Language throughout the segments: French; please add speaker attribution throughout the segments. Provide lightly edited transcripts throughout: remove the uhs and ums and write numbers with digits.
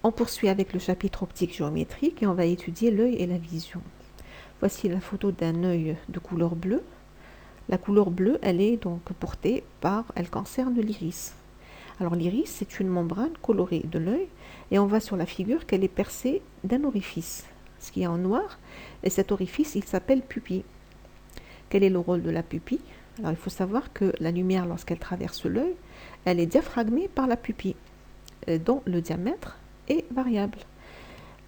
Speaker 1: On poursuit avec le chapitre optique géométrique et on va étudier l'œil et la vision. Voici la photo d'un œil de couleur bleue. La couleur bleue, elle est donc portée elle concerne l'iris. Alors l'iris, c'est une membrane colorée de l'œil et on voit sur la figure qu'elle est percée d'un orifice, ce qui est en noir, et cet orifice, il s'appelle pupille. Quel est le rôle de la pupille? Alors il faut savoir que la lumière, lorsqu'elle traverse l'œil, elle est diaphragmée par la pupille, dont le diamètre est variable.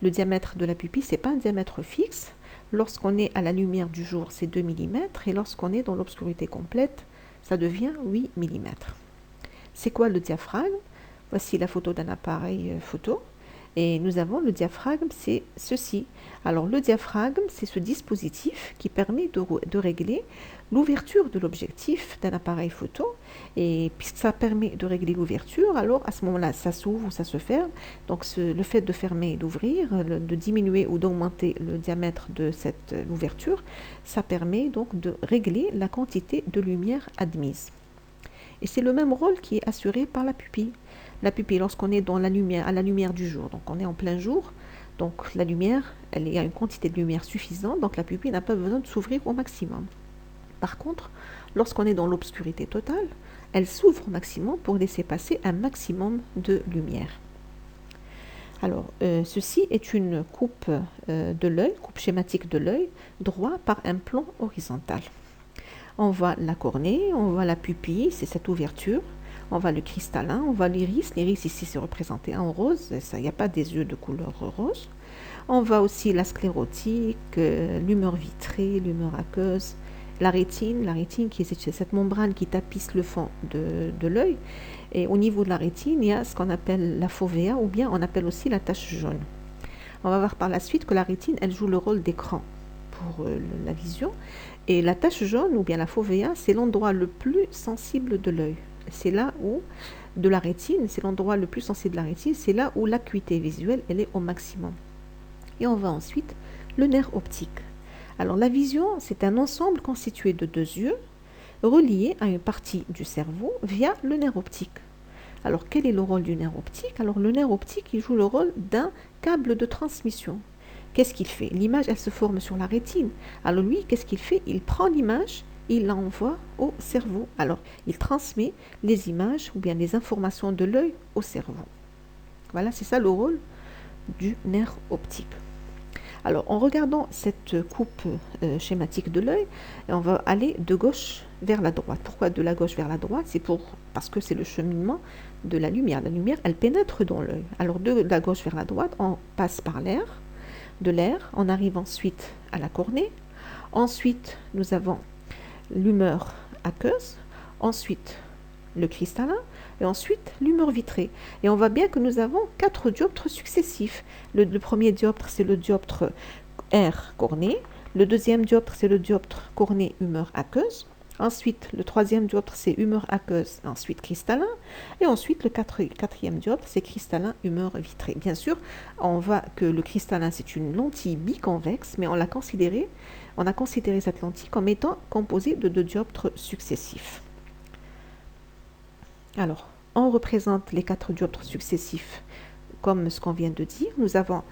Speaker 1: Le diamètre de la pupille, ce n'est pas un diamètre fixe. Lorsqu'on est à la lumière du jour, c'est 2 mm, et lorsqu'on est dans l'obscurité complète, ça devient 8 mm. C'est quoi le diaphragme? Voici la photo d'un appareil photo. Et nous avons le diaphragme, c'est ceci. Alors le diaphragme, c'est ce dispositif qui permet de régler l'ouverture de l'objectif d'un appareil photo. Et puisque ça permet de régler l'ouverture, alors à ce moment-là, ça s'ouvre ou ça se ferme. Donc le fait de fermer et d'ouvrir, de diminuer ou d'augmenter le diamètre de cette ouverture, ça permet donc de régler la quantité de lumière admise. Et c'est le même rôle qui est assuré par la pupille. La pupille, lorsqu'on est dans la lumière, à la lumière du jour, donc on est en plein jour, donc la lumière, il y a une quantité de lumière suffisante, donc la pupille n'a pas besoin de s'ouvrir au maximum. Par contre, lorsqu'on est dans l'obscurité totale, elle s'ouvre au maximum pour laisser passer un maximum de lumière. Alors, ceci est une coupe de l'œil, coupe schématique de l'œil, droit par un plan horizontal. On voit la cornée, on voit la pupille, c'est cette ouverture. On voit le cristallin, on voit l'iris. L'iris ici c'est représenté en rose, il n'y a pas des yeux de couleur rose. On voit aussi la sclérotique, l'humeur vitrée, l'humeur aqueuse, la rétine qui est cette membrane qui tapisse le fond de l'œil. Et au niveau de la rétine, il y a ce qu'on appelle la fovea, ou bien on appelle aussi la tache jaune. On va voir par la suite que la rétine, elle joue le rôle d'écran pour la vision. Et la tache jaune, ou bien la fovea, c'est l'endroit le plus sensible de l'œil. C'est là où, de la rétine, c'est l'endroit le plus sensible de la rétine, c'est là où l'acuité visuelle, elle est au maximum. Et on va ensuite le nerf optique. Alors la vision, c'est un ensemble constitué de deux yeux, reliés à une partie du cerveau via le nerf optique. Alors quel est le rôle du nerf optique? Alors le nerf optique, il joue le rôle d'un câble de transmission. Qu'est-ce qu'il fait? L'image, elle se forme sur la rétine. Alors lui, qu'est-ce qu'il fait? Il prend l'image, il l'envoie au cerveau. Alors, il transmet les images ou bien les informations de l'œil au cerveau. Voilà, c'est ça le rôle du nerf optique. Alors, en regardant cette coupe schématique de l'œil, on va aller de gauche vers la droite. Pourquoi de la gauche vers la droite? Parce que c'est le cheminement de la lumière. La lumière, elle pénètre dans l'œil. Alors, de la gauche vers la droite, on passe par l'air. De l'air, on arrive ensuite à la cornée. Ensuite, nous avons l'humeur aqueuse, ensuite le cristallin et ensuite l'humeur vitrée. Et on voit bien que nous avons 4 dioptres successifs. Le premier dioptre, c'est le dioptre R cornée. Le deuxième dioptre, c'est le dioptre cornée humeur aqueuse. Ensuite, le troisième dioptre, c'est humeur aqueuse, ensuite cristallin. Et ensuite, le quatrième dioptre, c'est cristallin humeur vitrée. Bien sûr, on voit que le cristallin, c'est une lentille biconvexe, mais on a considéré cette lentille comme étant composée de 2 dioptres successifs. Alors, on représente les 4 dioptres successifs comme ce qu'on vient de dire. Nous avons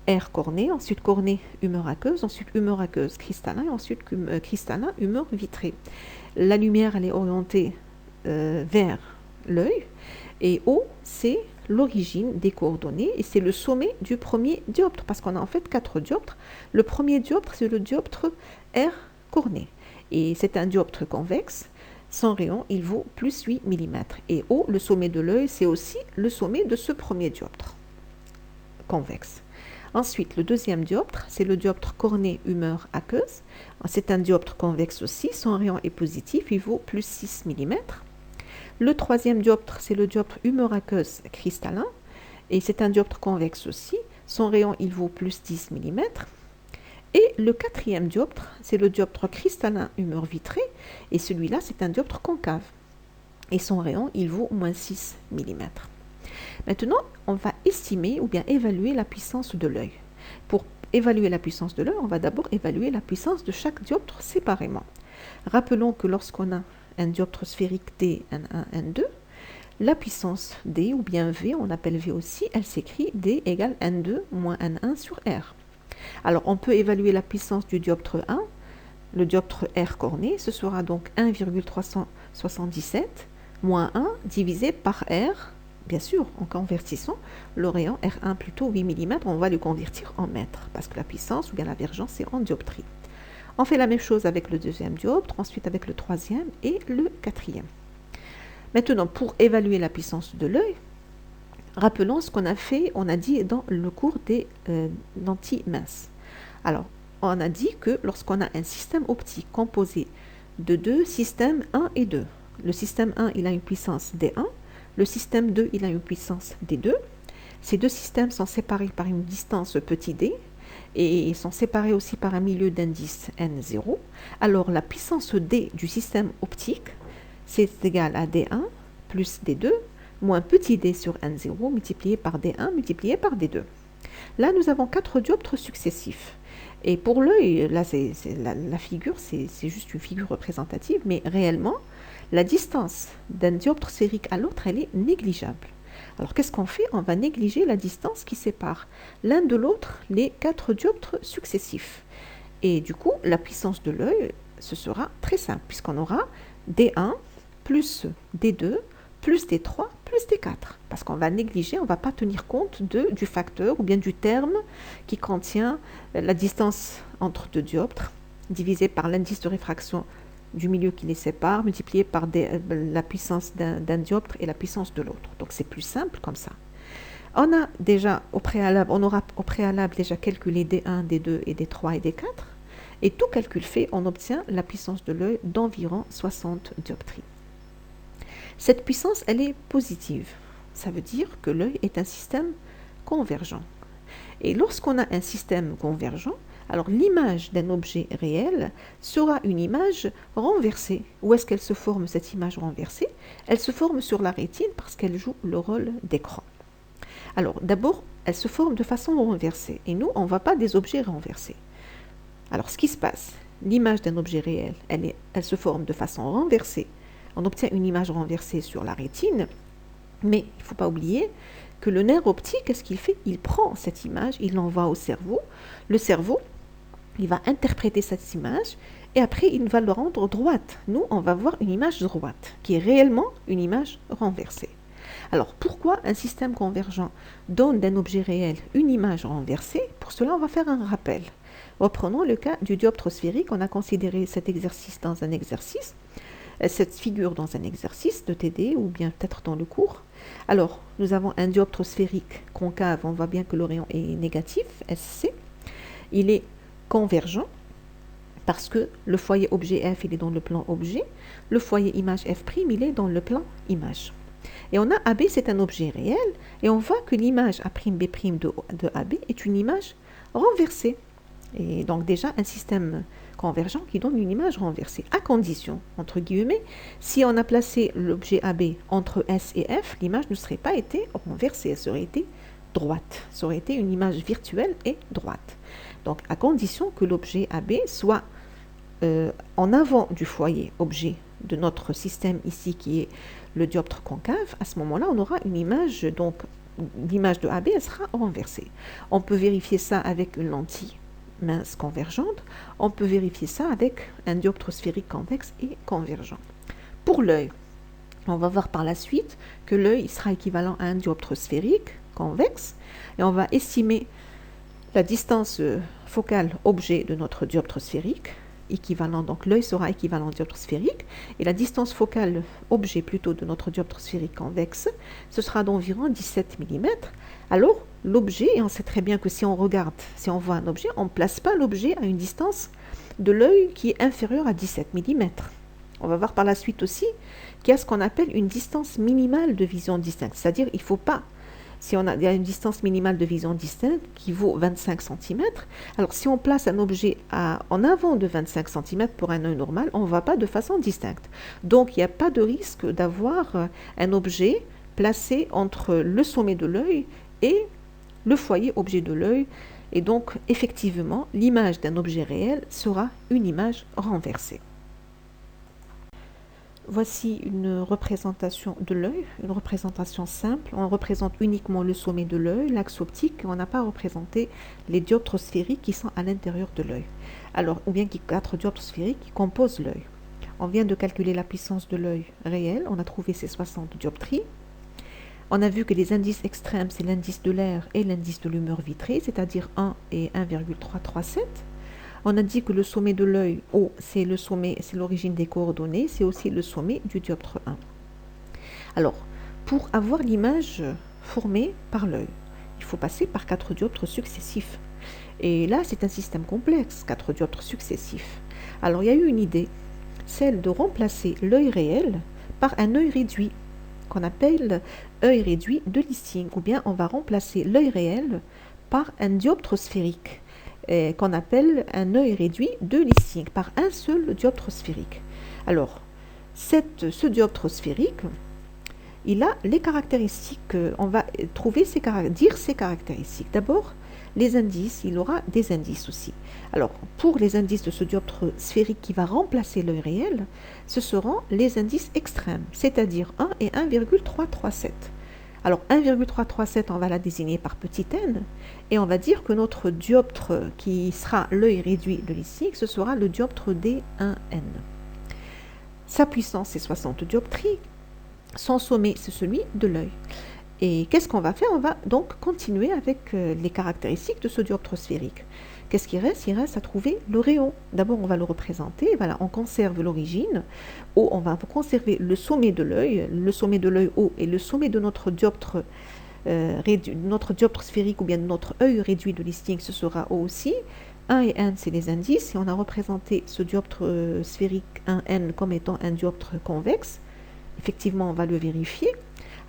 Speaker 1: R cornée, ensuite cornée humeur aqueuse, ensuite humeur aqueuse cristallin, et ensuite cristallin humeur vitrée. La lumière, elle est orientée vers l'œil, et O, c'est l'origine des coordonnées, et c'est le sommet du premier dioptre, parce qu'on a en fait 4 dioptres. Le premier dioptre, c'est le dioptre R cornée, et c'est un dioptre convexe. Son rayon, il vaut plus 8 mm. Et O, le sommet de l'œil, c'est aussi le sommet de ce premier dioptre convexe. Ensuite, le deuxième dioptre, c'est le dioptre cornée humeur aqueuse. C'est un dioptre convexe aussi, son rayon est positif, il vaut plus 6 mm. Le troisième dioptre, c'est le dioptre humeur aqueuse cristallin, et c'est un dioptre convexe aussi, son rayon il vaut plus 10 mm. Et le quatrième dioptre, c'est le dioptre cristallin humeur vitrée, et celui-là, c'est un dioptre concave, et son rayon il vaut moins 6 mm. Maintenant, on va estimer ou bien évaluer la puissance de l'œil. Pour évaluer la puissance de l'œil, on va d'abord évaluer la puissance de chaque dioptre séparément. Rappelons que lorsqu'on a un dioptre sphérique D, N1, N2, la puissance D, ou bien V, on appelle V aussi, elle s'écrit D égale N2 moins N1 sur R. Alors, on peut évaluer la puissance du dioptre 1, le dioptre R corné, ce sera donc 1,377 moins 1 divisé par R, bien sûr, en convertissant le rayon R1 plutôt 8 mm, on va le convertir en mètres, parce que la puissance ou bien la divergence, c'est en dioptrie. On fait la même chose avec le deuxième dioptre, ensuite avec le troisième et le quatrième. Maintenant, pour évaluer la puissance de l'œil, rappelons ce qu'on a fait, on a dit dans le cours des lentilles minces. Alors, on a dit que lorsqu'on a un système optique composé de deux systèmes 1 et 2, le système 1, il a une puissance D1, le système 2, il a une puissance D2. Ces deux systèmes sont séparés par une distance petit d et sont séparés aussi par un milieu d'indice N0. Alors, la puissance D du système optique, c'est égal à D1 plus D2 moins petit d sur N0 multiplié par D1 multiplié par D2. Là, nous avons 4 dioptres successifs. Et pour l'œil, là, la figure, c'est juste une figure représentative, mais réellement, la distance d'un dioptre sphérique à l'autre, elle est négligeable. Alors, qu'est-ce qu'on fait? On va négliger la distance qui sépare l'un de l'autre les 4 dioptres successifs. Et du coup, la puissance de l'œil, ce sera très simple, puisqu'on aura D1 plus D2 plus D3 plus D4. Parce qu'on va négliger, on ne va pas tenir compte du facteur ou bien du terme qui contient la distance entre deux dioptres, divisé par l'indice de réfraction du milieu qui les sépare, multiplié par la puissance d'un dioptre et la puissance de l'autre. Donc c'est plus simple comme ça. On aura au préalable déjà calculé D1, D2 et D3 et D4. Et tout calcul fait, on obtient la puissance de l'œil d'environ 60 dioptries. Cette puissance, elle est positive. Ça veut dire que l'œil est un système convergent. Et lorsqu'on a un système convergent, alors l'image d'un objet réel sera une image renversée. Où est-ce qu'elle se forme, cette image renversée? Elle se forme sur la rétine parce qu'elle joue le rôle d'écran. Alors d'abord, elle se forme de façon renversée. Et nous, on ne voit pas des objets renversés. Alors ce qui se passe, l'image d'un objet réel, elle se forme de façon renversée. On obtient une image renversée sur la rétine, mais il ne faut pas oublier que le nerf optique, qu'est-ce qu'il fait? Il prend cette image, il l'envoie au cerveau. Le cerveau, il va interpréter cette image et après, il va le rendre droite. Nous, on va voir une image droite, qui est réellement une image renversée. Alors, pourquoi un système convergent donne d'un objet réel une image renversée? Pour cela, on va faire un rappel. Reprenons le cas du dioptre sphérique. On a considéré cet exercice dans un exercice. Cette figure dans un exercice de TD ou bien peut-être dans le cours. Alors, nous avons un dioptre sphérique concave, on voit bien que le rayon est négatif, SC. Il est convergent parce que le foyer objet F, il est dans le plan objet, le foyer image F', il est dans le plan image. Et on a AB, c'est un objet réel, et on voit que l'image A'B' de AB est une image renversée. Et donc déjà un système convergent qui donne une image renversée, à condition, entre guillemets, si on a placé l'objet AB entre S et F, l'image ne serait pas été renversée, elle aurait été droite, ça aurait été une image virtuelle et droite. Donc à condition que l'objet AB soit en avant du foyer objet de notre système ici qui est le dioptre concave, à ce moment-là on aura une image, donc l'image de AB elle sera renversée. On peut vérifier ça avec une lentille mince convergente, on peut vérifier ça avec un dioptre sphérique convexe et convergent. Pour l'œil, on va voir par la suite que l'œil sera équivalent à un dioptre sphérique convexe et on va estimer la distance focale objet de notre dioptre sphérique, équivalent, donc l'œil sera équivalent au dioptre sphérique et la distance focale objet plutôt de notre dioptre sphérique convexe, ce sera d'environ 17 mm. Alors l'objet, et on sait très bien que si on regarde, si on voit un objet, on ne place pas l'objet à une distance de l'œil qui est inférieure à 17 mm. On va voir par la suite aussi qu'il y a ce qu'on appelle une distance minimale de vision distincte, c'est-à-dire il ne faut pas, si il y a une distance minimale de vision distincte qui vaut 25 cm, alors si on place un objet en avant de 25 cm pour un œil normal, on ne va pas de façon distincte. Donc il n'y a pas de risque d'avoir un objet placé entre le sommet de l'œil et le foyer objet de l'œil. Et donc effectivement, l'image d'un objet réel sera une image renversée. voici une représentation de l'œil, une représentation simple. On représente uniquement le sommet de l'œil, l'axe optique, et on n'a pas représenté les dioptres sphériques qui sont à l'intérieur de l'œil. Alors, ou bien 4 dioptres sphériques qui composent l'œil. On vient de calculer la puissance de l'œil réel, on a trouvé ces 60 dioptries. On a vu que les indices extrêmes, c'est l'indice de l'air et l'indice de l'humeur vitrée, c'est-à-dire 1 et 1,337. On a dit que le sommet de l'œil haut, c'est le sommet, c'est l'origine des coordonnées, c'est aussi le sommet du dioptre 1. Alors, pour avoir l'image formée par l'œil, il faut passer par 4 dioptres successifs. Et là, c'est un système complexe, 4 dioptres successifs. Alors, il y a eu une idée, celle de remplacer l'œil réel par un œil réduit, qu'on appelle œil réduit de Listing, ou bien on va remplacer l'œil réel par un dioptre sphérique, qu'on appelle un œil réduit de Listing, par un seul dioptre sphérique. Alors, ce dioptre sphérique, il a les caractéristiques, on va dire ses caractéristiques. D'abord, les indices, il aura des indices aussi. Alors, pour les indices de ce dioptre sphérique qui va remplacer l'œil réel, ce seront les indices extrêmes, c'est-à-dire 1 et 1,337. Alors, 1,337, on va la désigner par petit n, et on va dire que notre dioptre qui sera l'œil réduit de Listing, ce sera le dioptre D1n. Sa puissance, c'est 60 dioptries. Son sommet, c'est celui de l'œil. Et qu'est-ce qu'on va faire? On va donc continuer avec les caractéristiques de ce dioptre sphérique. Qu'est-ce qui reste? Il reste à trouver le rayon. D'abord, on va le représenter. Voilà, on conserve l'origine. On va conserver le sommet de l'œil haut et le sommet de notre dioptre sphérique ou bien de notre œil réduit de Listing, ce sera haut aussi. 1 et n, c'est les indices. Et on a représenté ce dioptre sphérique 1n comme étant un dioptre convexe. Effectivement, on va le vérifier.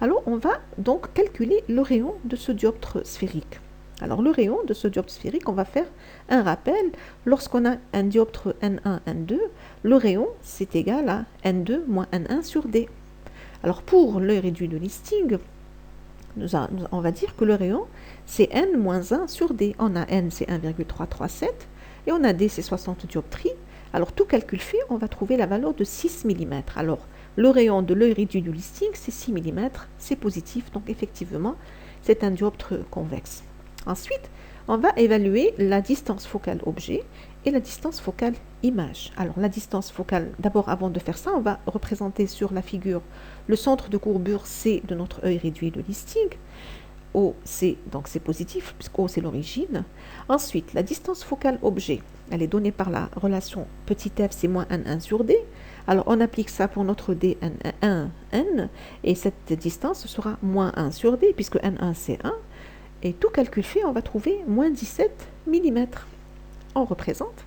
Speaker 1: Alors, on va donc calculer le rayon de ce dioptre sphérique. Alors, le rayon de ce dioptre sphérique, on va faire un rappel. Lorsqu'on a un dioptre N1, N2, le rayon, c'est égal à N2 moins N1 sur D. Alors, pour l'œil réduit de Listing, on va dire que le rayon, c'est N moins 1 sur D. On a N, c'est 1,337, et on a D, c'est 60 dioptries. Alors, tout calcul fait, on va trouver la valeur de 6 mm. Alors, le rayon de l'œil réduit du Listing, c'est 6 mm, c'est positif, donc effectivement, c'est un dioptre convexe. Ensuite, on va évaluer la distance focale objet et la distance focale image. Alors, la distance focale, d'abord, avant de faire ça, on va représenter sur la figure le centre de courbure C de notre œil réduit de Listing. O, donc c'est positif, puisque O, c'est l'origine. Ensuite, la distance focale objet, elle est donnée par la relation petit f, c'est moins N1 sur D. Alors, on applique ça pour notre D1N, et cette distance sera moins 1 sur D, puisque N1, c'est 1. Et tout calcul fait, on va trouver moins 17 mm. On représente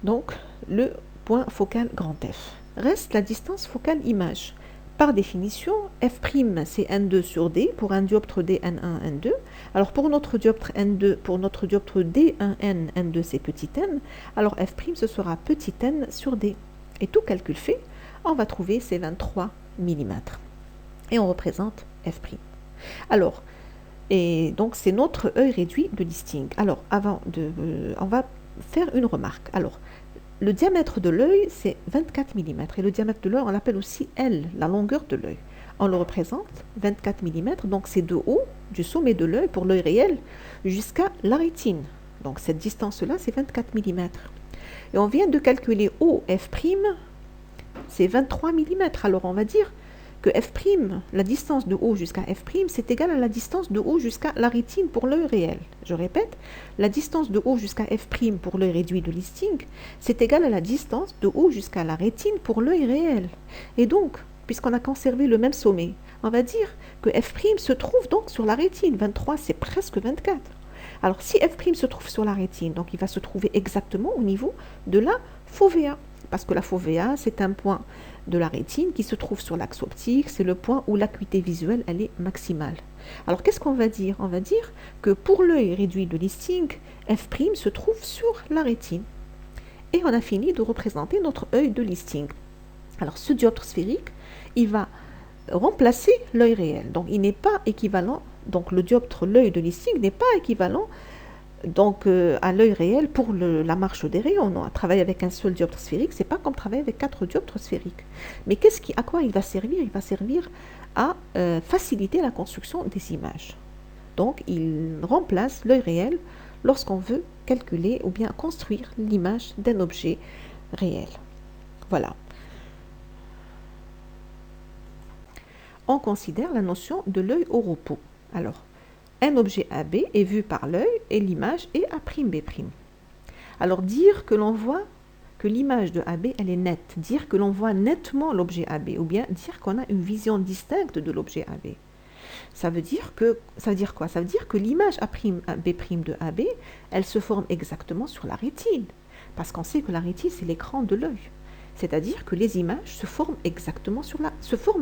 Speaker 1: donc le point focal grand F. Reste la distance focale image. Par définition, F', c'est N2 sur D pour un dioptre D1N, N2. Alors pour notre dioptre N2, pour notre dioptre D1N, N2, c'est petit n. Alors F', ce sera petit n sur D. Et tout calcul fait, on va trouver ces 23 mm. Et on représente F'. Alors, et donc c'est notre œil réduit de Listing. Alors, on va faire une remarque. Alors, le diamètre de l'œil, c'est 24 mm. Et le diamètre de l'œil, on l'appelle aussi L, la longueur de l'œil. On le représente 24 mm. Donc, c'est de haut, du sommet de l'œil pour l'œil réel, jusqu'à la rétine. Donc, cette distance-là, c'est 24 mm. Et on vient de calculer OF', c'est 23 mm. Alors, on va dire que F', la distance de haut jusqu'à F', c'est égal à la distance de haut jusqu'à la rétine pour l'œil réel. Je répète, la distance de haut jusqu'à F' pour l'œil réduit de Listing, c'est égal à la distance de haut jusqu'à la rétine pour l'œil réel. Et donc, puisqu'on a conservé le même sommet, on va dire que F' se trouve donc sur la rétine. 23, c'est presque 24. Alors, si F' se trouve sur la rétine, donc il va se trouver exactement au niveau de la fovea. Parce que la fovea, c'est un point de la rétine qui se trouve sur l'axe optique, c'est le point où l'acuité visuelle elle est maximale. Alors qu'est-ce qu'on va dire? On va dire que pour l'œil réduit de Listing, F' se trouve sur la rétine. Et on a fini de représenter notre œil de Listing. Alors ce dioptre sphérique, il va remplacer l'œil réel. Donc il n'est pas équivalent, donc le dioptre, l'œil de Listing n'est pas équivalent Donc, à l'œil réel, pour la marche des rayons, on travaille avec un seul dioptre sphérique, c'est pas comme travailler avec 4 dioptres sphériques. Mais à quoi il va servir? Il va servir à faciliter la construction des images. Donc, il remplace l'œil réel lorsqu'on veut calculer ou bien construire l'image d'un objet réel. Voilà. On considère la notion de l'œil au repos. Alors, un objet AB est vu par l'œil et l'image est A'B'. Alors, dire que l'on voit que l'image de AB, elle est nette, dire que l'on voit nettement l'objet AB, ou bien dire qu'on a une vision distincte de l'objet AB. Ça veut dire quoi? Ça veut dire que l'image A'B' de AB, elle se forme exactement sur la rétine. Parce qu'on sait que la rétine, c'est l'écran de l'œil. C'est-à-dire que les images se forment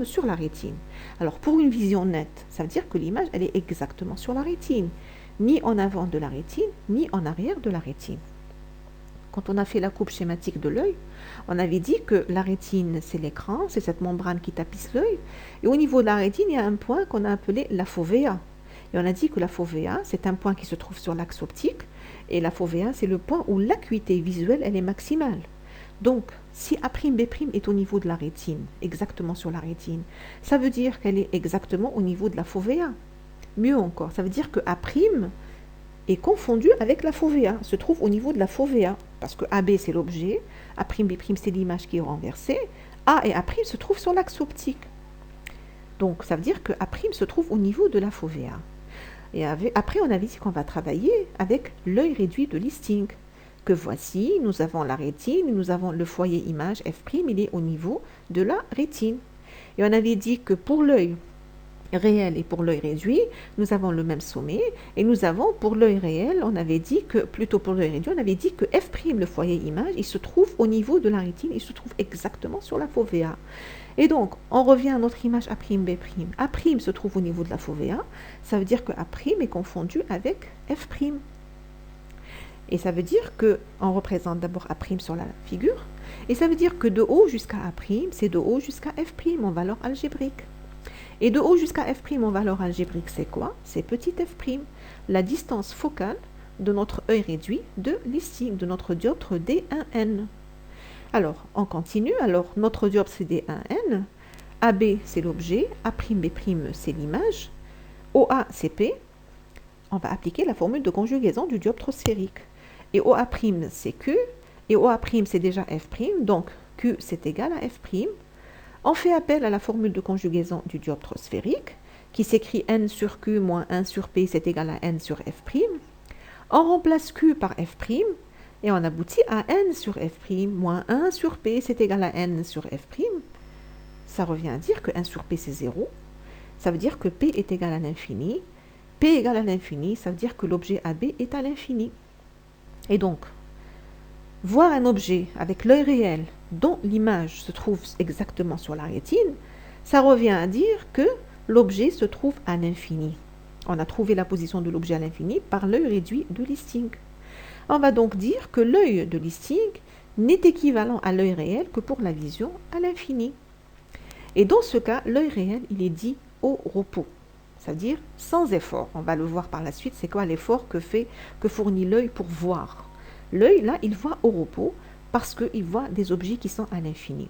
Speaker 1: sur la rétine. Alors, pour une vision nette, ça veut dire que l'image, elle est exactement sur la rétine. Ni en avant de la rétine, ni en arrière de la rétine. Quand on a fait la coupe schématique de l'œil, on avait dit que la rétine, c'est l'écran, c'est cette membrane qui tapisse l'œil. Et au niveau de la rétine, il y a un point qu'on a appelé la fovea. Et on a dit que la fovea, c'est un point qui se trouve sur l'axe optique. Et la fovea, c'est le point où l'acuité visuelle, elle est maximale. Donc, si A'B' est au niveau de la rétine, exactement sur la rétine, ça veut dire qu'elle est exactement au niveau de la fovea. Mieux encore, ça veut dire que A' est confondu avec la fovea, se trouve au niveau de la fovea, parce que AB c'est l'objet, A'B' c'est l'image qui est renversée, A et A' se trouvent sur l'axe optique. Donc ça veut dire que A' se trouve au niveau de la fovea. Et après on avait dit qu'on va travailler avec l'œil réduit de Listing, que voici, nous avons la rétine, nous avons le foyer image F', il est au niveau de la rétine. Et on avait dit que pour l'œil réel et pour l'œil réduit, nous avons le même sommet, et nous avons pour l'œil réel, on avait dit que, plutôt pour l'œil réduit, on avait dit que F', le foyer image, il se trouve au niveau de la rétine, il se trouve exactement sur la fovea. Et donc, on revient à notre image A'B'. A' se trouve au niveau de la fovea, ça veut dire que A' est confondu avec F'. Et ça veut dire qu'on représente d'abord A' sur la figure, et ça veut dire que de haut jusqu'à A', c'est de haut jusqu'à F', en valeur algébrique. Et de haut jusqu'à F', en valeur algébrique, c'est quoi? C'est petit f', la distance focale de notre œil réduit de Listing, de notre dioptre D1N. Alors, on continue. Alors, notre dioptre, c'est D1N. AB, c'est l'objet. A'B', c'est l'image. OA, c'est P. On va appliquer la formule de conjugaison du dioptre sphérique. Et OA', c'est Q. Et OA', c'est déjà F'. Donc, Q, c'est égal à F'. On fait appel à la formule de conjugaison du dioptre sphérique, qui s'écrit N sur Q moins 1 sur P, c'est égal à N sur F'. On remplace Q par F', et on aboutit à N sur F' moins 1 sur P, c'est égal à N sur F'. Ça revient à dire que 1 sur P, c'est 0. Ça veut dire que P est égal à l'infini. P égale à l'infini, ça veut dire que l'objet AB est à l'infini. Et donc, voir un objet avec l'œil réel dont l'image se trouve exactement sur la rétine, ça revient à dire que l'objet se trouve à l'infini. On a trouvé la position de l'objet à l'infini par l'œil réduit de Listing. On va donc dire que l'œil de Listing n'est équivalent à l'œil réel que pour la vision à l'infini. Et dans ce cas, l'œil réel, il est dit au repos, c'est-à-dire sans effort. On va le voir par la suite, c'est quoi l'effort que fournit l'œil pour voir. L'œil, là, il voit au repos parce qu'il voit des objets qui sont à l'infini.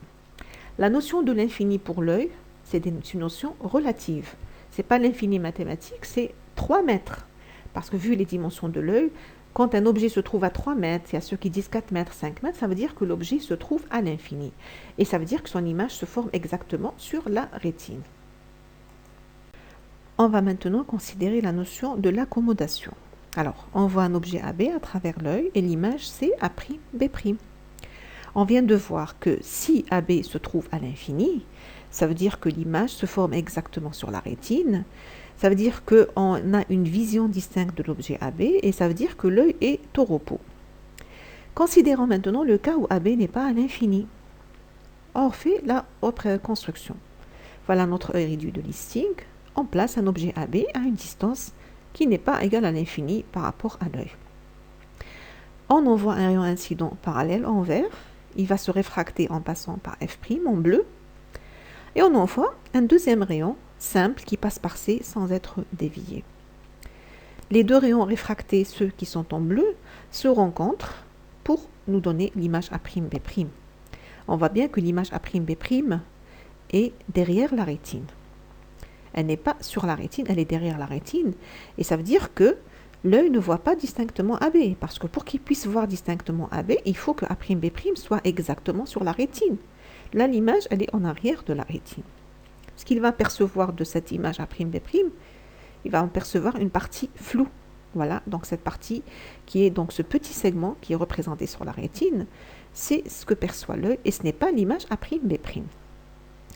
Speaker 1: La notion de l'infini pour l'œil, c'est une notion relative. Ce n'est pas l'infini mathématique, c'est 3 mètres. Parce que vu les dimensions de l'œil, quand un objet se trouve à 3 mètres, il y a ceux qui disent 4 mètres, 5 mètres, ça veut dire que l'objet se trouve à l'infini. Et ça veut dire que son image se forme exactement sur la rétine. On va maintenant considérer la notion de l'accommodation. Alors, on voit un objet AB à travers l'œil et l'image c'est A'B'. On vient de voir que si AB se trouve à l'infini, ça veut dire que l'image se forme exactement sur la rétine. Ça veut dire qu'on a une vision distincte de l'objet AB et ça veut dire que l'œil est au repos. Considérons maintenant le cas où AB n'est pas à l'infini. On fait la reconstruction. Voilà notre œil réduit de Listing. On place un objet AB à une distance qui n'est pas égale à l'infini par rapport à l'œil. On envoie un rayon incident parallèle en vert. Il va se réfracter en passant par F' en bleu. Et on envoie un deuxième rayon simple qui passe par C sans être dévié. les deux rayons réfractés, ceux qui sont en bleu, se rencontrent pour nous donner l'image A'B'. On voit bien que l'image A'B' est derrière la rétine. Elle n'est pas sur la rétine, elle est derrière la rétine. Et ça veut dire que l'œil ne voit pas distinctement AB. Parce que pour qu'il puisse voir distinctement AB, il faut que A'B' soit exactement sur la rétine. Là, l'image, elle est en arrière de la rétine. Ce qu'il va percevoir de cette image A'B', il va en percevoir une partie floue. Voilà, donc cette partie qui est donc ce petit segment qui est représenté sur la rétine, c'est ce que perçoit l'œil et ce n'est pas l'image A'B'.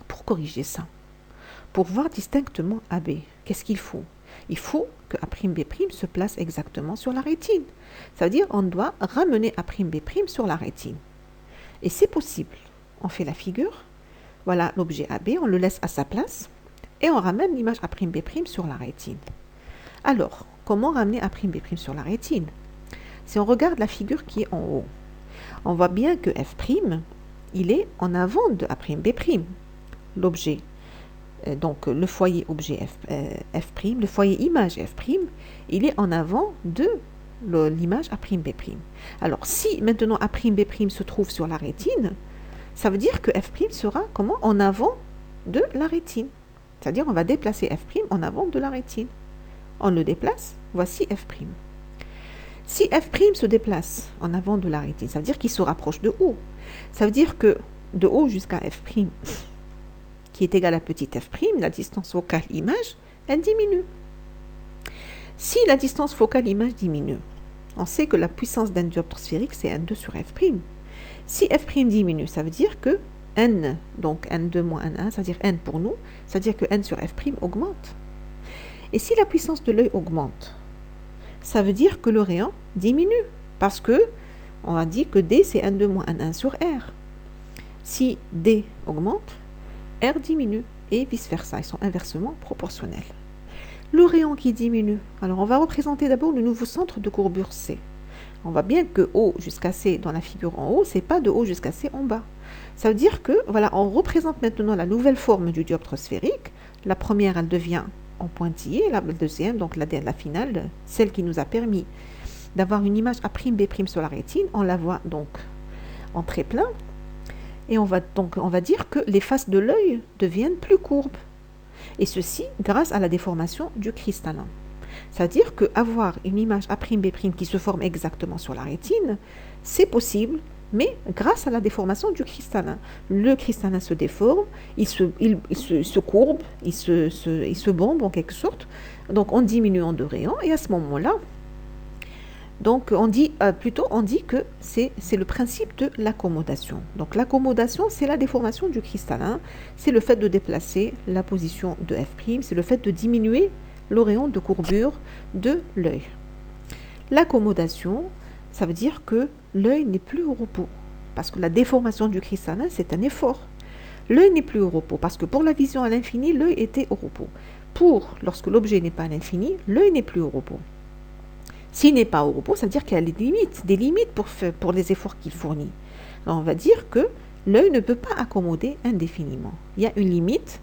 Speaker 1: Pour corriger ça, pour voir distinctement AB, qu'est-ce qu'il faut? Il faut que A'B' se place exactement sur la rétine. Ça veut dire qu'on doit ramener A'B' sur la rétine. Et c'est possible. On fait la figure, voilà l'objet AB, on le laisse à sa place et on ramène l'image A'B' sur la rétine. Alors, comment ramener A'B' sur la rétine? Si on regarde la figure qui est en haut, on voit bien que F', il est en avant de A'B'. L'objet, donc le foyer objet F', le foyer image F', il est en avant de l'image A'B'. Alors, si maintenant A'B' se trouve sur la rétine, ça veut dire que F' sera comment? En avant de la rétine. C'est-à-dire on va déplacer F' en avant de la rétine. On le déplace, voici F'. Si F' se déplace en avant de la rétine, ça veut dire qu'il se rapproche de haut. Ça veut dire que de haut jusqu'à F', qui est égal à petit f', la distance focale image, elle diminue. Si la distance focale image diminue, on sait que la puissance d'un dioptre sphérique, c'est n2 sur f'. Si f' diminue, ça veut dire que n, donc n2 moins n1, c'est-à-dire n pour nous, c'est-à-dire que n sur f' augmente. Et si la puissance de l'œil augmente, ça veut dire que le rayon diminue, parce que on a dit que d, c'est n2 moins n1 sur r. Si d augmente, R diminue et vice-versa, ils sont inversement proportionnels. Le rayon qui diminue, alors on va représenter d'abord le nouveau centre de courbure C. On voit bien que O jusqu'à C dans la figure en haut, c'est pas de O jusqu'à C en bas. Ça veut dire que, voilà, on représente maintenant la nouvelle forme du dioptre sphérique. La première, elle devient en pointillé, la deuxième, donc la finale, celle qui nous a permis d'avoir une image A'B' sur la rétine, on la voit donc en très plein. Et on va dire que les faces de l'œil deviennent plus courbes. Et ceci grâce à la déformation du cristallin. C'est-à-dire qu'avoir une image A'B' qui se forme exactement sur la rétine, c'est possible, mais grâce à la déformation du cristallin. Le cristallin se déforme, il se courbe, il se bombe en quelque sorte. Donc on diminue en deux rayons et à ce moment-là, donc on dit que c'est le principe de l'accommodation. Donc l'accommodation, c'est la déformation du cristallin, c'est le fait de déplacer la position de F', c'est le fait de diminuer le rayon de courbure de l'œil. L'accommodation, ça veut dire que l'œil n'est plus au repos, parce que la déformation du cristallin, c'est un effort. L'œil n'est plus au repos, parce que pour la vision à l'infini, l'œil était au repos. Lorsque l'objet n'est pas à l'infini, l'œil n'est plus au repos. S'il n'est pas au repos, ça veut dire qu'il y a des limites pour les efforts qu'il fournit. Alors on va dire que l'œil ne peut pas accommoder indéfiniment. Il y a une limite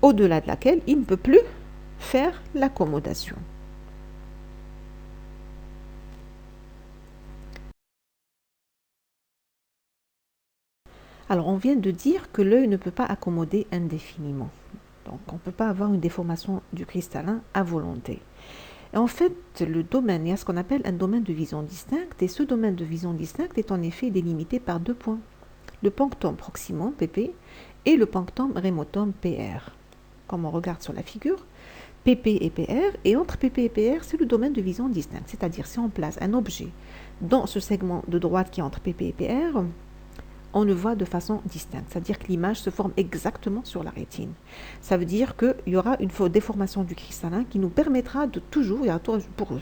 Speaker 1: au-delà de laquelle il ne peut plus faire l'accommodation. Alors on vient de dire que l'œil ne peut pas accommoder indéfiniment. Donc on ne peut pas avoir une déformation du cristallin à volonté. Et en fait, le domaine, il y a ce qu'on appelle un domaine de vision distincte, et ce domaine de vision distincte est en effet délimité par deux points. Le punctum proximum, PP, et le punctum remotum, PR. Comme on regarde sur la figure, PP et PR, et entre PP et PR, c'est le domaine de vision distincte. C'est-à-dire, si on place un objet dans ce segment de droite qui est entre PP et PR, on le voit de façon distincte, c'est-à-dire que l'image se forme exactement sur la rétine. Ça veut dire qu'il y aura une déformation du cristallin qui nous permettra de toujours,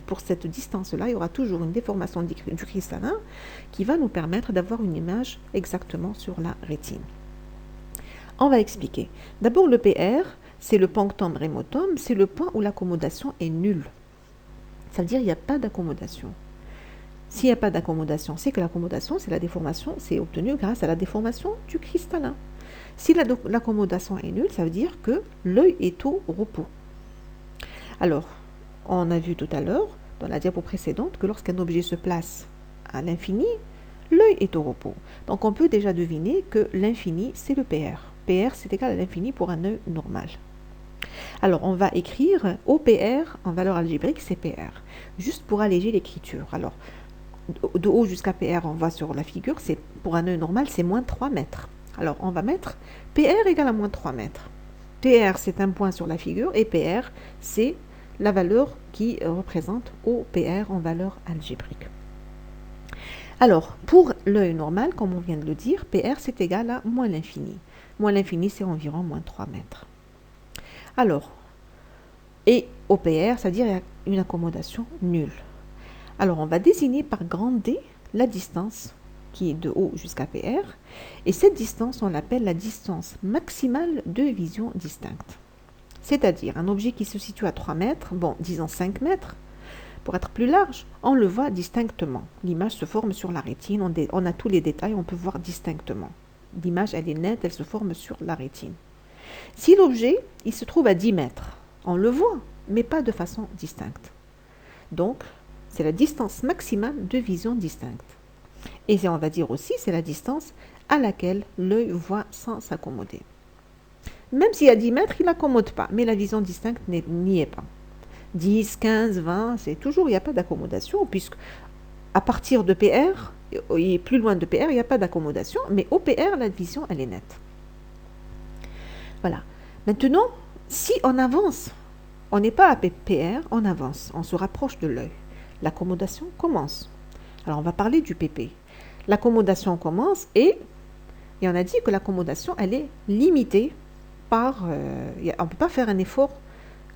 Speaker 1: pour cette distance-là, il y aura toujours une déformation du cristallin qui va nous permettre d'avoir une image exactement sur la rétine. On va expliquer. D'abord, le PR, c'est le punctum remotum, c'est le point où l'accommodation est nulle. Ça veut dire qu'il n'y a pas d'accommodation. S'il n'y a pas d'accommodation, c'est que l'accommodation, c'est la déformation, c'est obtenu grâce à la déformation du cristallin. Si l'accommodation est nulle, ça veut dire que l'œil est au repos. Alors, on a vu tout à l'heure dans la diapo précédente que lorsqu'un objet se place à l'infini, l'œil est au repos. Donc on peut déjà deviner que l'infini, c'est le PR. PR, c'est égal à l'infini pour un œil normal. Alors on va écrire OPR en valeur algébrique, c'est PR, juste pour alléger l'écriture. Alors de haut jusqu'à PR, on voit sur la figure, c'est pour un œil normal, c'est moins 3 mètres. Alors on va mettre PR égale à moins 3 mètres. PR, c'est un point sur la figure, et PR, c'est la valeur qui représente OPR en valeur algébrique. Alors, pour l'œil normal, comme on vient de le dire, PR, c'est égal à moins l'infini. Moins l'infini, c'est environ moins 3 mètres. Alors, et OPR, c'est-à-dire il y a une accommodation nulle. Alors, on va désigner par grand D la distance qui est de haut jusqu'à PR, et cette distance, on l'appelle la distance maximale de vision distincte. C'est-à-dire, un objet qui se situe à 3 mètres, bon, disons 5 mètres, pour être plus large, on le voit distinctement. L'image se forme sur la rétine, on a tous les détails, on peut voir distinctement. L'image, elle est nette, elle se forme sur la rétine. Si l'objet, il se trouve à 10 mètres, on le voit, mais pas de façon distincte. Donc, c'est la distance maximale de vision distincte. Et on va dire aussi, c'est la distance à laquelle l'œil voit sans s'accommoder. Même s'il y a 10 mètres, il n'accommode pas, mais la vision distincte n'y est pas. 10, 15, 20, c'est toujours, il n'y a pas d'accommodation, puisque à partir de PR, et plus loin de PR, il n'y a pas d'accommodation, mais au PR, la vision, elle est nette. Voilà. Maintenant, si on avance, on n'est pas à PR, on avance, on se rapproche de l'œil. L'accommodation commence. Alors, on va parler du PP. L'accommodation commence et on a dit que l'accommodation, elle est limitée par... on ne peut pas faire un effort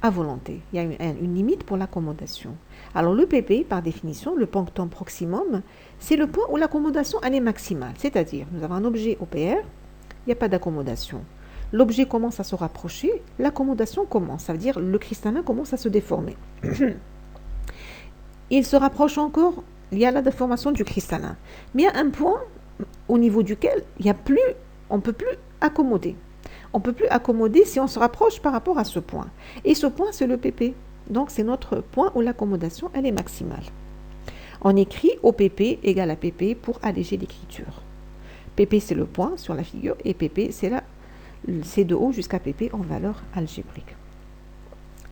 Speaker 1: à volonté. Il y a une limite pour l'accommodation. Alors, le PP, par définition, le punctum proximum, c'est le point où l'accommodation, elle est maximale. C'est-à-dire, nous avons un objet au PR, il n'y a pas d'accommodation. L'objet commence à se rapprocher, l'accommodation commence. Ça veut dire le cristallin commence à se déformer. Il se rapproche encore, il y a la déformation du cristallin. Mais il y a un point au niveau duquel on ne peut plus accommoder. On ne peut plus accommoder si on se rapproche par rapport à ce point. Et ce point, c'est le PP. Donc, c'est notre point où l'accommodation, elle est maximale. On écrit OPP égale à PP pour alléger l'écriture. PP, c'est le point sur la figure, et PP, c'est de haut jusqu'à PP en valeur algébrique.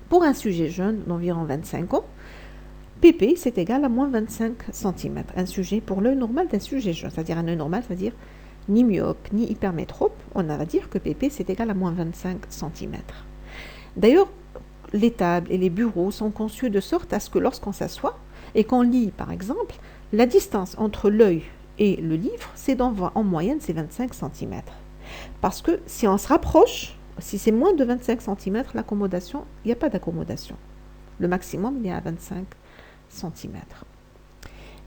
Speaker 1: Pour un sujet jeune d'environ 25 ans, PP, c'est égal à moins 25 cm. Un sujet pour l'œil normal d'un sujet jeune, c'est-à-dire un œil normal, c'est-à-dire ni myope, ni hypermétrope, on va dire que PP, c'est égal à moins 25 cm. D'ailleurs, les tables et les bureaux sont conçus de sorte à ce que lorsqu'on s'assoit et qu'on lit, par exemple, la distance entre l'œil et le livre, en moyenne, c'est 25 cm. Parce que si on se rapproche, si c'est moins de 25 cm, l'accommodation, il n'y a pas d'accommodation. Le maximum, il est à 25 cm.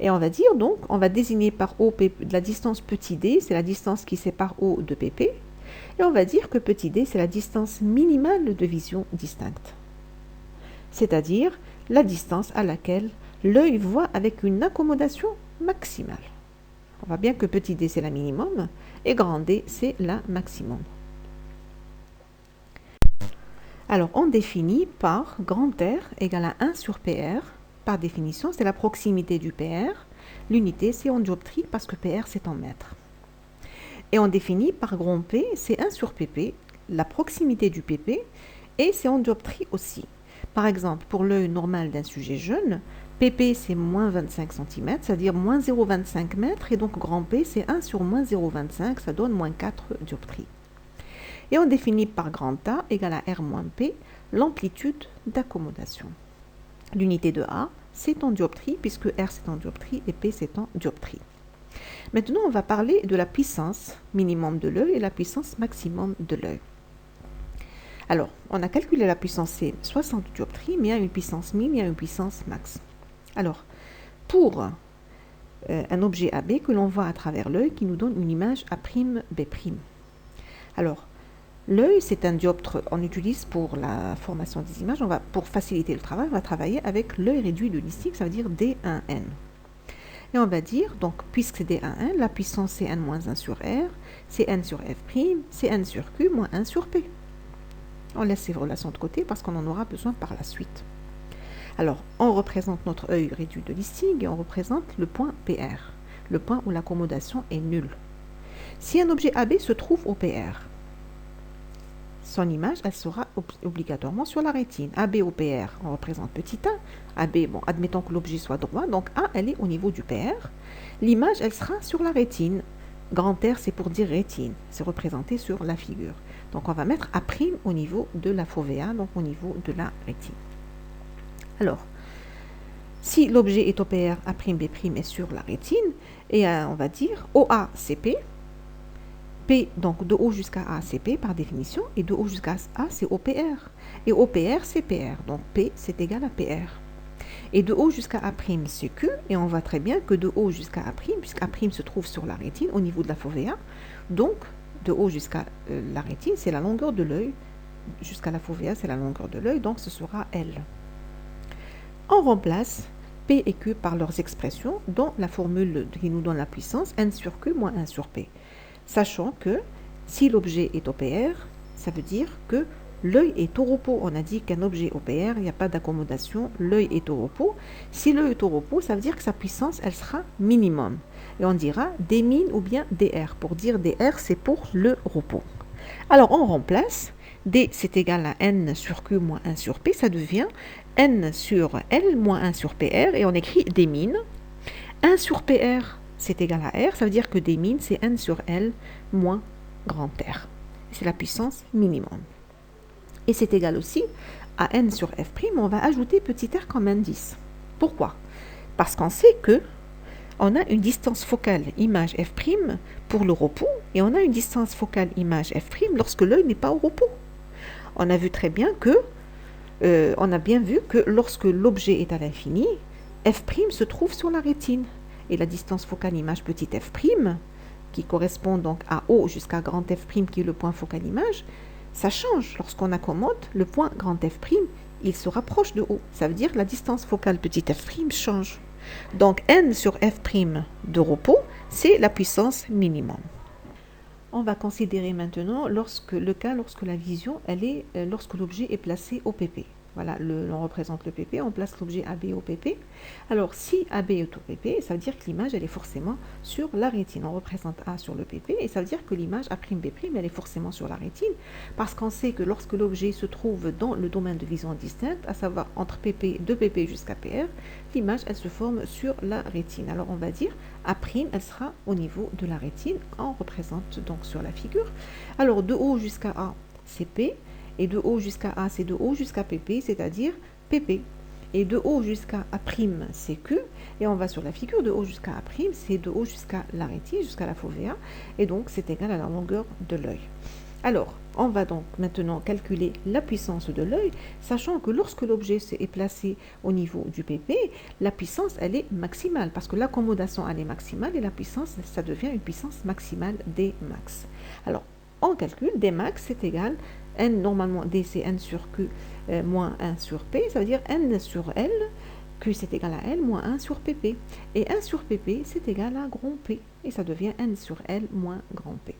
Speaker 1: Et on va dire donc, on va désigner par O la distance petit d, c'est la distance qui sépare O de PP, et on va dire que petit d, c'est la distance minimale de vision distincte. C'est-à-dire la distance à laquelle l'œil voit avec une accommodation maximale. On voit bien que petit d, c'est la minimum, et grand D, c'est la maximum. Alors, on définit par grand R égale à 1 sur PR. Par définition, c'est la proximité du PR. L'unité, c'est en dioptrie parce que PR, c'est en mètres. Et on définit par grand P, c'est 1 sur PP, la proximité du PP, et c'est en dioptrie aussi. Par exemple, pour l'œil normal d'un sujet jeune, PP, c'est moins 25 cm, c'est-à-dire moins 0,25 mètres, et donc grand P, c'est 1 sur moins 0,25, ça donne moins 4 dioptries. Et on définit par grand A égale à R moins P, l'amplitude d'accommodation. L'unité de A, c'est en dioptrie, puisque R c'est en dioptrie et P c'est en dioptrie. Maintenant, on va parler de la puissance minimum de l'œil et la puissance maximum de l'œil. Alors, on a calculé la puissance, c'est 60 dioptries, mais il y a une puissance min, il y a une puissance max. Alors, pour un objet AB que l'on voit à travers l'œil qui nous donne une image A'B'. Alors, l'œil, c'est un dioptre, on utilise pour la formation des images, pour faciliter le travail, on va travailler avec l'œil réduit de Listing, ça veut dire D1N. Et on va dire, donc, puisque c'est D1N, la puissance c'est N-1 sur R, c'est N sur F', c'est N sur Q moins 1 sur P. On laisse ces relations de côté parce qu'on en aura besoin par la suite. Alors, on représente notre œil réduit de Listing et on représente le point PR, le point où l'accommodation est nulle. Si un objet AB se trouve au PR, son image, elle sera obligatoirement sur la rétine. AB au PR, on représente petit a. AB, bon, admettons que l'objet soit droit, donc A, elle est au niveau du PR. L'image, elle sera sur la rétine. Grand R, c'est pour dire rétine. C'est représenté sur la figure. Donc, on va mettre A' au niveau de la fovea, donc au niveau de la rétine. Alors, si l'objet est au PR, A', B' est sur la rétine, et on va dire OA, c'est P. P, donc de O jusqu'à A, c'est P par définition, et de O jusqu'à A, c'est OPR. Et OPR, c'est PR, donc P, c'est égal à PR. Et de O jusqu'à A', c'est Q, et on voit très bien que de O jusqu'à A', puisqu'A' se trouve sur la rétine, au niveau de la fovea, donc de O jusqu'à la rétine, c'est la longueur de l'œil, jusqu'à la fovea, c'est la longueur de l'œil, donc ce sera L. On remplace P et Q par leurs expressions, dont la formule qui nous donne la puissance, N sur Q moins 1 sur P. Sachant que si l'objet est au PR, ça veut dire que l'œil est au repos. On a dit qu'un objet au PR, il n'y a pas d'accommodation, l'œil est au repos. Si l'œil est au repos, ça veut dire que sa puissance, elle sera minimum. Et on dira Dmin ou bien DR. Pour dire DR, c'est pour le repos. Alors, on remplace. D, c'est égal à N sur Q moins 1 sur P. Ça devient N sur L moins 1 sur PR. Et on écrit Dmin. 1 sur PR, c'est égal à R, ça veut dire que Dmin, c'est N sur L moins grand R. C'est la puissance minimum. Et c'est égal aussi à N sur F', on va ajouter petit r comme indice. Pourquoi? Parce qu'on sait que on a une distance focale image F' pour le repos, et on a une distance focale image F' lorsque l'œil n'est pas au repos. On a vu très bien que, on a bien vu que lorsque l'objet est à l'infini, F' se trouve sur la rétine. Et la distance focale image petit f', qui correspond donc à O jusqu'à grand F', qui est le point focal image, ça change. Lorsqu'on accommode, le point grand F', il se rapproche de O. Ça veut dire que la distance focale petit f' change. Donc N sur F' de repos, c'est la puissance minimum. On va considérer maintenant lorsque la vision, lorsque l'objet est placé au PP. Voilà, on représente le PP, on place l'objet AB au PP. Alors, si AB est au PP, ça veut dire que l'image, elle est forcément sur la rétine. On représente A sur le PP, et ça veut dire que l'image A'B', elle est forcément sur la rétine, parce qu'on sait que lorsque l'objet se trouve dans le domaine de vision distincte, à savoir entre PP, de PP jusqu'à PR, l'image, elle se forme sur la rétine. Alors, on va dire A', elle sera au niveau de la rétine, on représente donc sur la figure. Alors, de O jusqu'à A, c'est P, et de O jusqu'à A, c'est de O jusqu'à PP, c'est-à-dire PP. Et de O jusqu'à A', c'est Q. Et on va sur la figure, de O jusqu'à A', c'est de O jusqu'à la rétine, jusqu'à la fovea. Et donc, c'est égal à la longueur de l'œil. Alors, on va donc maintenant calculer la puissance de l'œil, sachant que lorsque l'objet est placé au niveau du PP, la puissance, elle est maximale, parce que l'accommodation, elle est maximale, et la puissance, ça devient une puissance maximale D max. Alors, on calcule, D max, c'est égal N, normalement, D, c'est N sur Q moins 1 sur P, ça veut dire N sur L, Q, c'est égal à L, moins 1 sur PP. Et 1 sur PP, c'est égal à grand P, et ça devient N sur L moins grand P.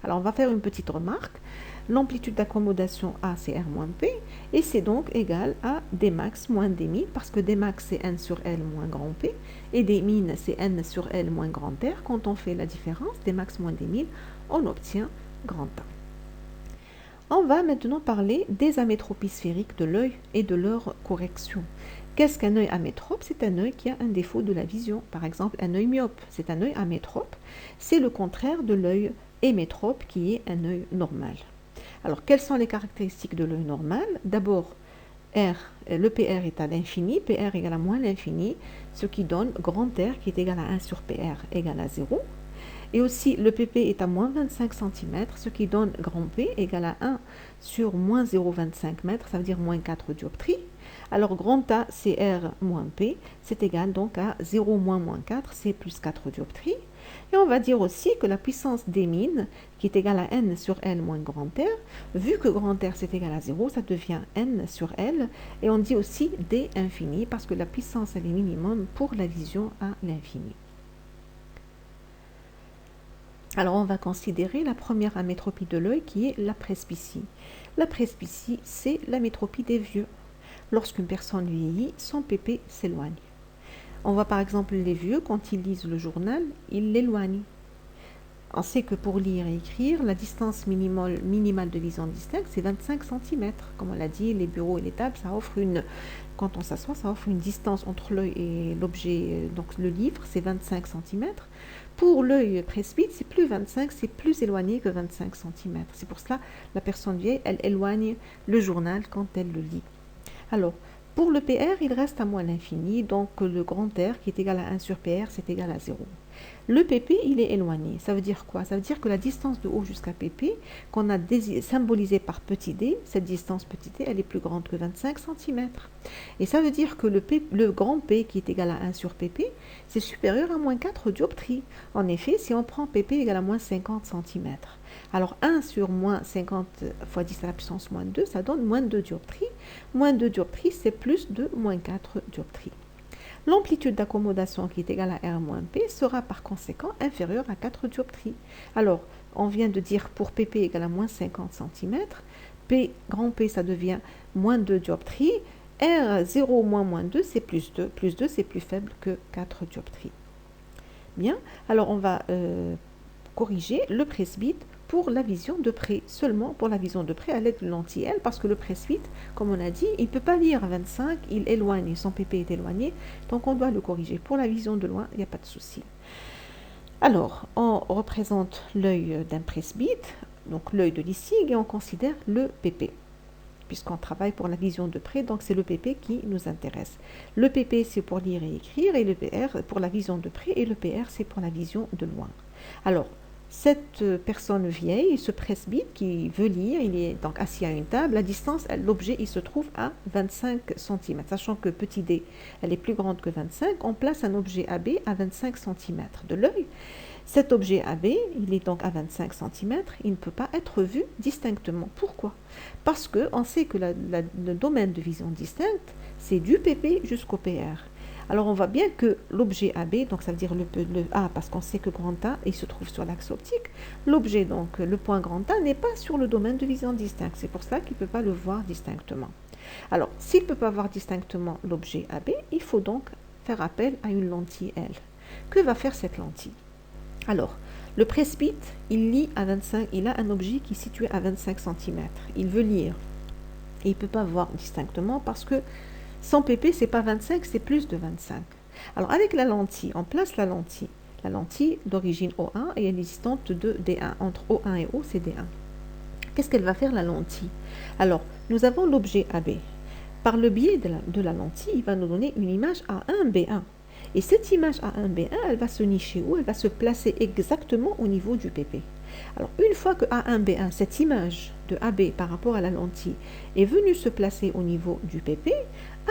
Speaker 1: Alors, on va faire une petite remarque. L'amplitude d'accommodation A, c'est R moins P, et c'est donc égal à D max moins D min, parce que D max, c'est N sur L moins grand P, et D min, c'est N sur L moins grand R. Quand on fait la différence, D max moins D min, on obtient grand A. On va maintenant parler des amétropies sphériques de l'œil et de leur correction. Qu'est-ce qu'un œil amétrope? C'est un œil qui a un défaut de la vision. Par exemple, un œil myope, c'est un œil amétrope. C'est le contraire de l'œil hémétrope qui est un œil normal. Alors, quelles sont les caractéristiques de l'œil normal? D'abord, le PR est à l'infini, PR égale à moins l'infini, ce qui donne grand R qui est égal à 1 sur PR égale à 0. Et aussi, le PP est à moins 25 cm, ce qui donne grand P égale à 1 sur moins 0,25 m, ça veut dire moins 4 dioptries. Alors, grand A, c'est R moins P, c'est égal donc à 0 moins 4, c'est plus 4 dioptries. Et on va dire aussi que la puissance D min, qui est égale à N sur L moins grand R, vu que grand R c'est égal à 0, ça devient N sur L. Et on dit aussi D infini, parce que la puissance elle est minimum pour la vision à l'infini. Alors, on va considérer la première amétropie de l'œil qui est la presbytie. La presbytie, c'est l'amétropie des vieux. lorsqu'une personne vieillit, son PP s'éloigne. On voit par exemple les vieux, quand ils lisent le journal, ils l'éloignent. On sait que pour lire et écrire, la distance minimale de vision distincte, c'est 25 cm. Comme on l'a dit, les bureaux et les tables, ça offre quand on s'assoit, ça offre une distance entre l'œil et l'objet, donc le livre, c'est 25 cm. Pour l'œil presbyte, c'est plus 25, c'est plus éloigné que 25 cm. C'est pour cela la personne vieille, elle éloigne le journal quand elle le lit. Alors, pour le PR, il reste à moins l'infini, donc le grand R qui est égal à 1 sur PR, c'est égal à 0. Le PP, il est éloigné. Ça veut dire quoi? Ça veut dire que la distance de O jusqu'à PP, qu'on a symbolisée par petit d, cette distance petit d, elle est plus grande que 25 cm. Et ça veut dire que le grand P, qui est égal à 1 sur PP, c'est supérieur à moins 4 dioptries. En effet, si on prend PP égal à moins 50 cm, alors 1 sur moins 50 fois 10 à la puissance moins 2, ça donne moins 2 dioptries. Moins 2 dioptries, c'est plus de moins 4 dioptries. L'amplitude d'accommodation qui est égale à R moins P sera par conséquent inférieure à 4 dioptries. Alors, on vient de dire pour PP égale à moins 50 cm, P, grand P, ça devient moins 2 dioptries, R 0 moins 2, c'est plus 2. Plus 2, c'est plus faible que 4 dioptries. Bien, alors on va corriger le presbyte pour la vision de près, seulement pour la vision de près à l'aide de lentille L, parce que le presbyte, comme on a dit, il ne peut pas lire à 25, il éloigne, son PP est éloigné, donc on doit le corriger. Pour la vision de loin, il n'y a pas de souci. Alors, on représente l'œil d'un presbyte, donc l'œil de Lissig, et on considère le PP, puisqu'on travaille pour la vision de près, donc c'est le PP qui nous intéresse. Le PP, c'est pour lire et écrire, et le PR pour la vision de près, et le PR, c'est pour la vision de loin. Alors, cette personne vieille, ce presbyte qui veut lire, il est donc assis à une table, la distance, l'objet, il se trouve à 25 cm. Sachant que petit d, elle est plus grande que 25, on place un objet AB à 25 cm de l'œil. Cet objet AB, il est donc à 25 cm, il ne peut pas être vu distinctement. Pourquoi? Parce qu'on sait que le domaine de vision distincte, c'est du PP jusqu'au PR. Alors on voit bien que l'objet AB, donc ça veut dire le A, parce qu'on sait que grand A, il se trouve sur l'axe optique. L'objet, donc le point grand A, n'est pas sur le domaine de vision distincte. C'est pour ça qu'il ne peut pas le voir distinctement. Alors, s'il ne peut pas voir distinctement l'objet AB, il faut donc faire appel à une lentille L. Que va faire cette lentille? Alors, le presbyte, il lit à 25, il a un objet qui est situé à 25 cm. Il veut lire. Et il ne peut pas voir distinctement parce que son PP, c'est pas 25, c'est plus de 25. Alors, avec la lentille, on place la lentille. La lentille d'origine O1 et elle est distante de D1. Entre O1 et O, c'est D1. Qu'est-ce qu'elle va faire, la lentille? Alors, nous avons l'objet AB. Par le biais de la lentille, il va nous donner une image A1B1. Et cette image A1B1, elle va se nicher où? Elle va se placer exactement au niveau du PP. Alors, une fois que A1B1, cette image de AB par rapport à la lentille, est venue se placer au niveau du PP,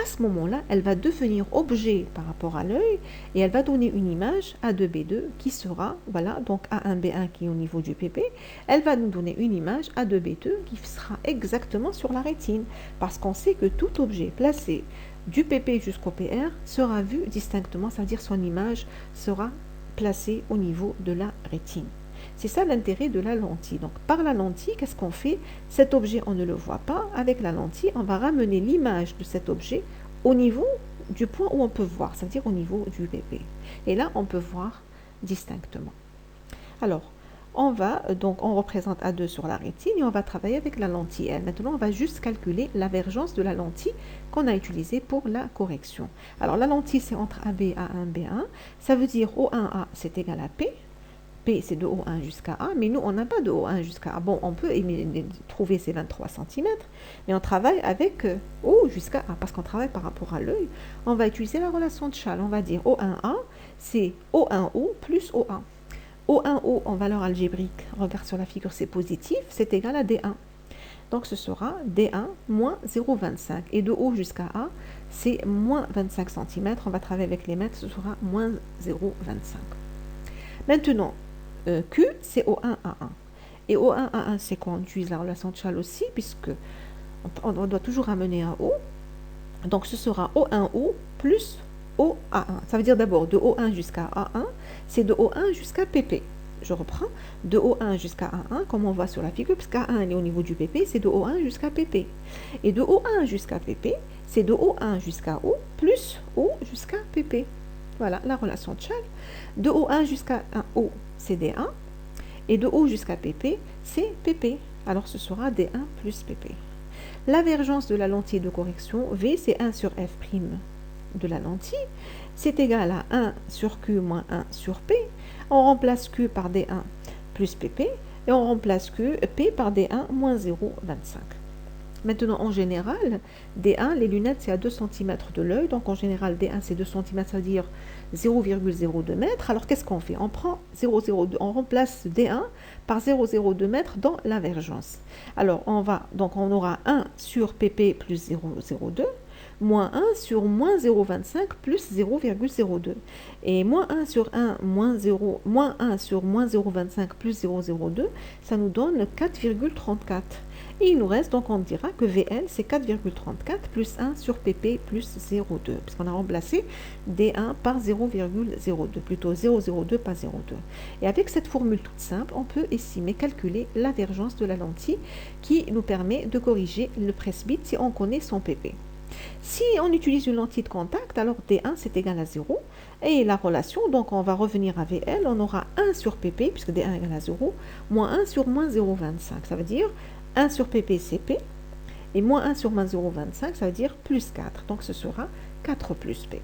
Speaker 1: à ce moment-là, elle va devenir objet par rapport à l'œil et elle va donner une image A2B2 qui sera, voilà, donc A1B1 qui est au niveau du PP, elle va nous donner une image A2B2 qui sera exactement sur la rétine parce qu'on sait que tout objet placé du PP jusqu'au PR sera vu distinctement, ça veut dire son image sera placée au niveau de la rétine. C'est ça l'intérêt de la lentille. Donc par la lentille, qu'est-ce qu'on fait? Cet objet, on ne le voit pas. Avec la lentille, on va ramener l'image de cet objet au niveau du point où on peut voir, c'est-à-dire au niveau du PP. Et là, on peut voir distinctement. Alors, on représente A2 sur la rétine et on va travailler avec la lentille L. Maintenant, on va juste calculer l'avergence de la lentille qu'on a utilisée pour la correction. Alors, la lentille, c'est entre AB et A1, B1. Ça veut dire O1A, c'est égal à P. P, c'est de O1 jusqu'à A, mais nous, on n'a pas de O1 jusqu'à A. Bon, on peut trouver ces 23 cm, mais on travaille avec O jusqu'à A, parce qu'on travaille par rapport à l'œil. On va utiliser la relation de Schall. On va dire O1A, c'est O1O plus O1. O1O en valeur algébrique, regarde sur la figure, c'est positif, c'est égal à D1. Donc, ce sera D1 moins 0,25. Et de O jusqu'à A, c'est moins 25 cm. On va travailler avec les mètres, ce sera moins 0,25. Maintenant, Q, c'est O1A1. Et O1A1, c'est quoi? On utilise la relation de Schall aussi, puisque on doit toujours ramener à O. Donc, ce sera O1O plus OA1. Ça veut dire d'abord de O1 jusqu'à A1, c'est de O1 jusqu'à PP. je reprends, de O1 jusqu'à A1, comme on voit sur la figure, puisque A1 elle est au niveau du PP, c'est de O1 jusqu'à PP. Et de O1 jusqu'à PP, c'est de O1 jusqu'à O plus O jusqu'à PP. Voilà la relation de Chasles. De O1 jusqu'à O, c'est D1. Et de O jusqu'à PP, c'est PP. Alors ce sera D1 plus PP. L'avergence de la lentille de correction, V, c'est 1 sur F' de la lentille. C'est égal à 1 sur Q moins 1 sur P. On remplace Q par D1 plus PP et on remplace P par D1 moins 0,25. Maintenant, en général, D1, les lunettes, c'est à 2 cm de l'œil. Donc, en général, D1, c'est 2 cm, ça veut dire 0,02 m. Alors, qu'est-ce qu'on fait? On prend 0,02, on remplace D1 par 0,02 m dans l'avergence. Alors, on aura 1 sur PP plus 0,02 moins 1 sur moins 0,25 plus 0,02. Et moins 1 sur 1 moins 1 sur moins 0,25 plus 0,02, ça nous donne 4,34. Et il nous reste, donc on dira que VL, c'est 4,34 plus 1 sur PP plus 0,2, puisqu'on a remplacé D1 par 0,02, plutôt 0,02 par 0,2. Et avec cette formule toute simple, on peut estimer, calculer l'avergence de la lentille qui nous permet de corriger le presbyte si on connaît son PP. Si on utilise une lentille de contact, alors D1 c'est égal à 0. Et la relation, donc on va revenir à VL, on aura 1 sur PP, puisque D1 égale à 0, moins 1 sur moins 0,25. Ça veut dire 1 sur PP c'est P, et moins 1 sur moins 0,25, ça veut dire plus 4. Donc ce sera 4 plus P.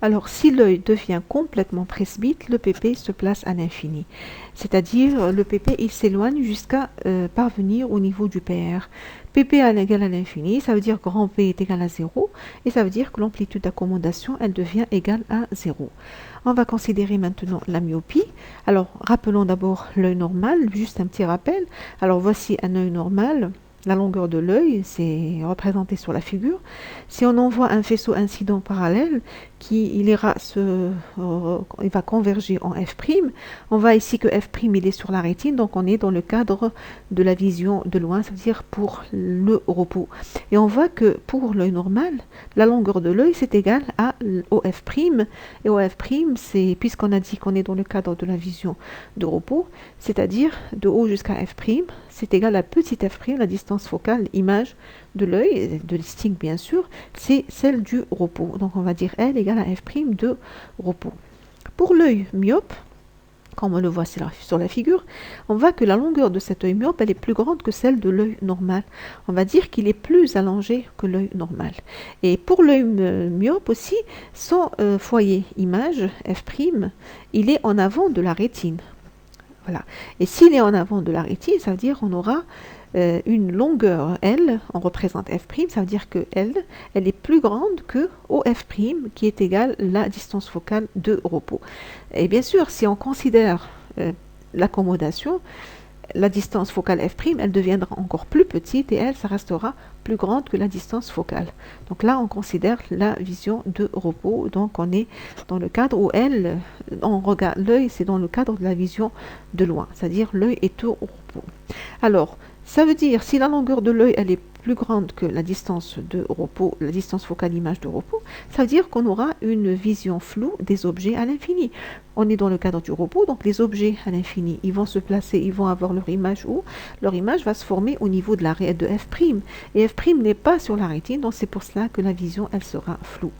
Speaker 1: Alors, si l'œil devient complètement presbyte, le PP se place à l'infini. C'est-à-dire, le PP, il s'éloigne jusqu'à parvenir au niveau du PR. PP égale à l'infini, ça veut dire que grand P est égal à 0, et ça veut dire que l'amplitude d'accommodation, elle devient égale à 0. On va considérer maintenant la myopie. Alors, rappelons d'abord l'œil normal, juste un petit rappel. Alors, voici un œil normal. La longueur de l'œil, c'est représenté sur la figure. Si on envoie un faisceau incident parallèle, il va converger en F', on voit ici que F' il est sur la rétine, donc on est dans le cadre de la vision de loin, c'est-à-dire pour le repos. Et on voit que pour l'œil normal, la longueur de l'œil c'est égal au F', et au F', c'est, puisqu'on a dit qu'on est dans le cadre de la vision de repos, c'est-à-dire de haut jusqu'à F', c'est égal à petit f', la distance focale, image de l'œil, de listing bien sûr, c'est celle du repos. Donc on va dire L égale à f' de repos. Pour l'œil myope, comme on le voit sur la figure, on voit que la longueur de cet œil myope, elle est plus grande que celle de l'œil normal. On va dire qu'il est plus allongé que l'œil normal. Et pour l'œil myope aussi, son foyer image, f', il est en avant de la rétine. Voilà. Et s'il est en avant de la rétine, ça veut dire qu'on aura une longueur L, on représente F', ça veut dire que L, elle est plus grande que OF', qui est égale la distance focale de repos. Et bien sûr, si on considère l'accommodation, la distance focale F', elle deviendra encore plus petite et elle, ça restera plus grande que la distance focale. Donc là, on considère la vision de repos. Donc on est dans le cadre où elle, on regarde l'œil, c'est dans le cadre de la vision de loin, c'est-à-dire l'œil est au repos. Alors, ça veut dire, si la longueur de l'œil, elle est plus grande que la distance de repos, la distance focale image de repos, ça veut dire qu'on aura une vision floue des objets à l'infini. On est dans le cadre du repos, donc les objets à l'infini, ils vont se placer, ils vont avoir leur image où leur image va se former au niveau de l'arrêt de F'. Et F' n'est pas sur la rétine, donc c'est pour cela que la vision, elle sera floue.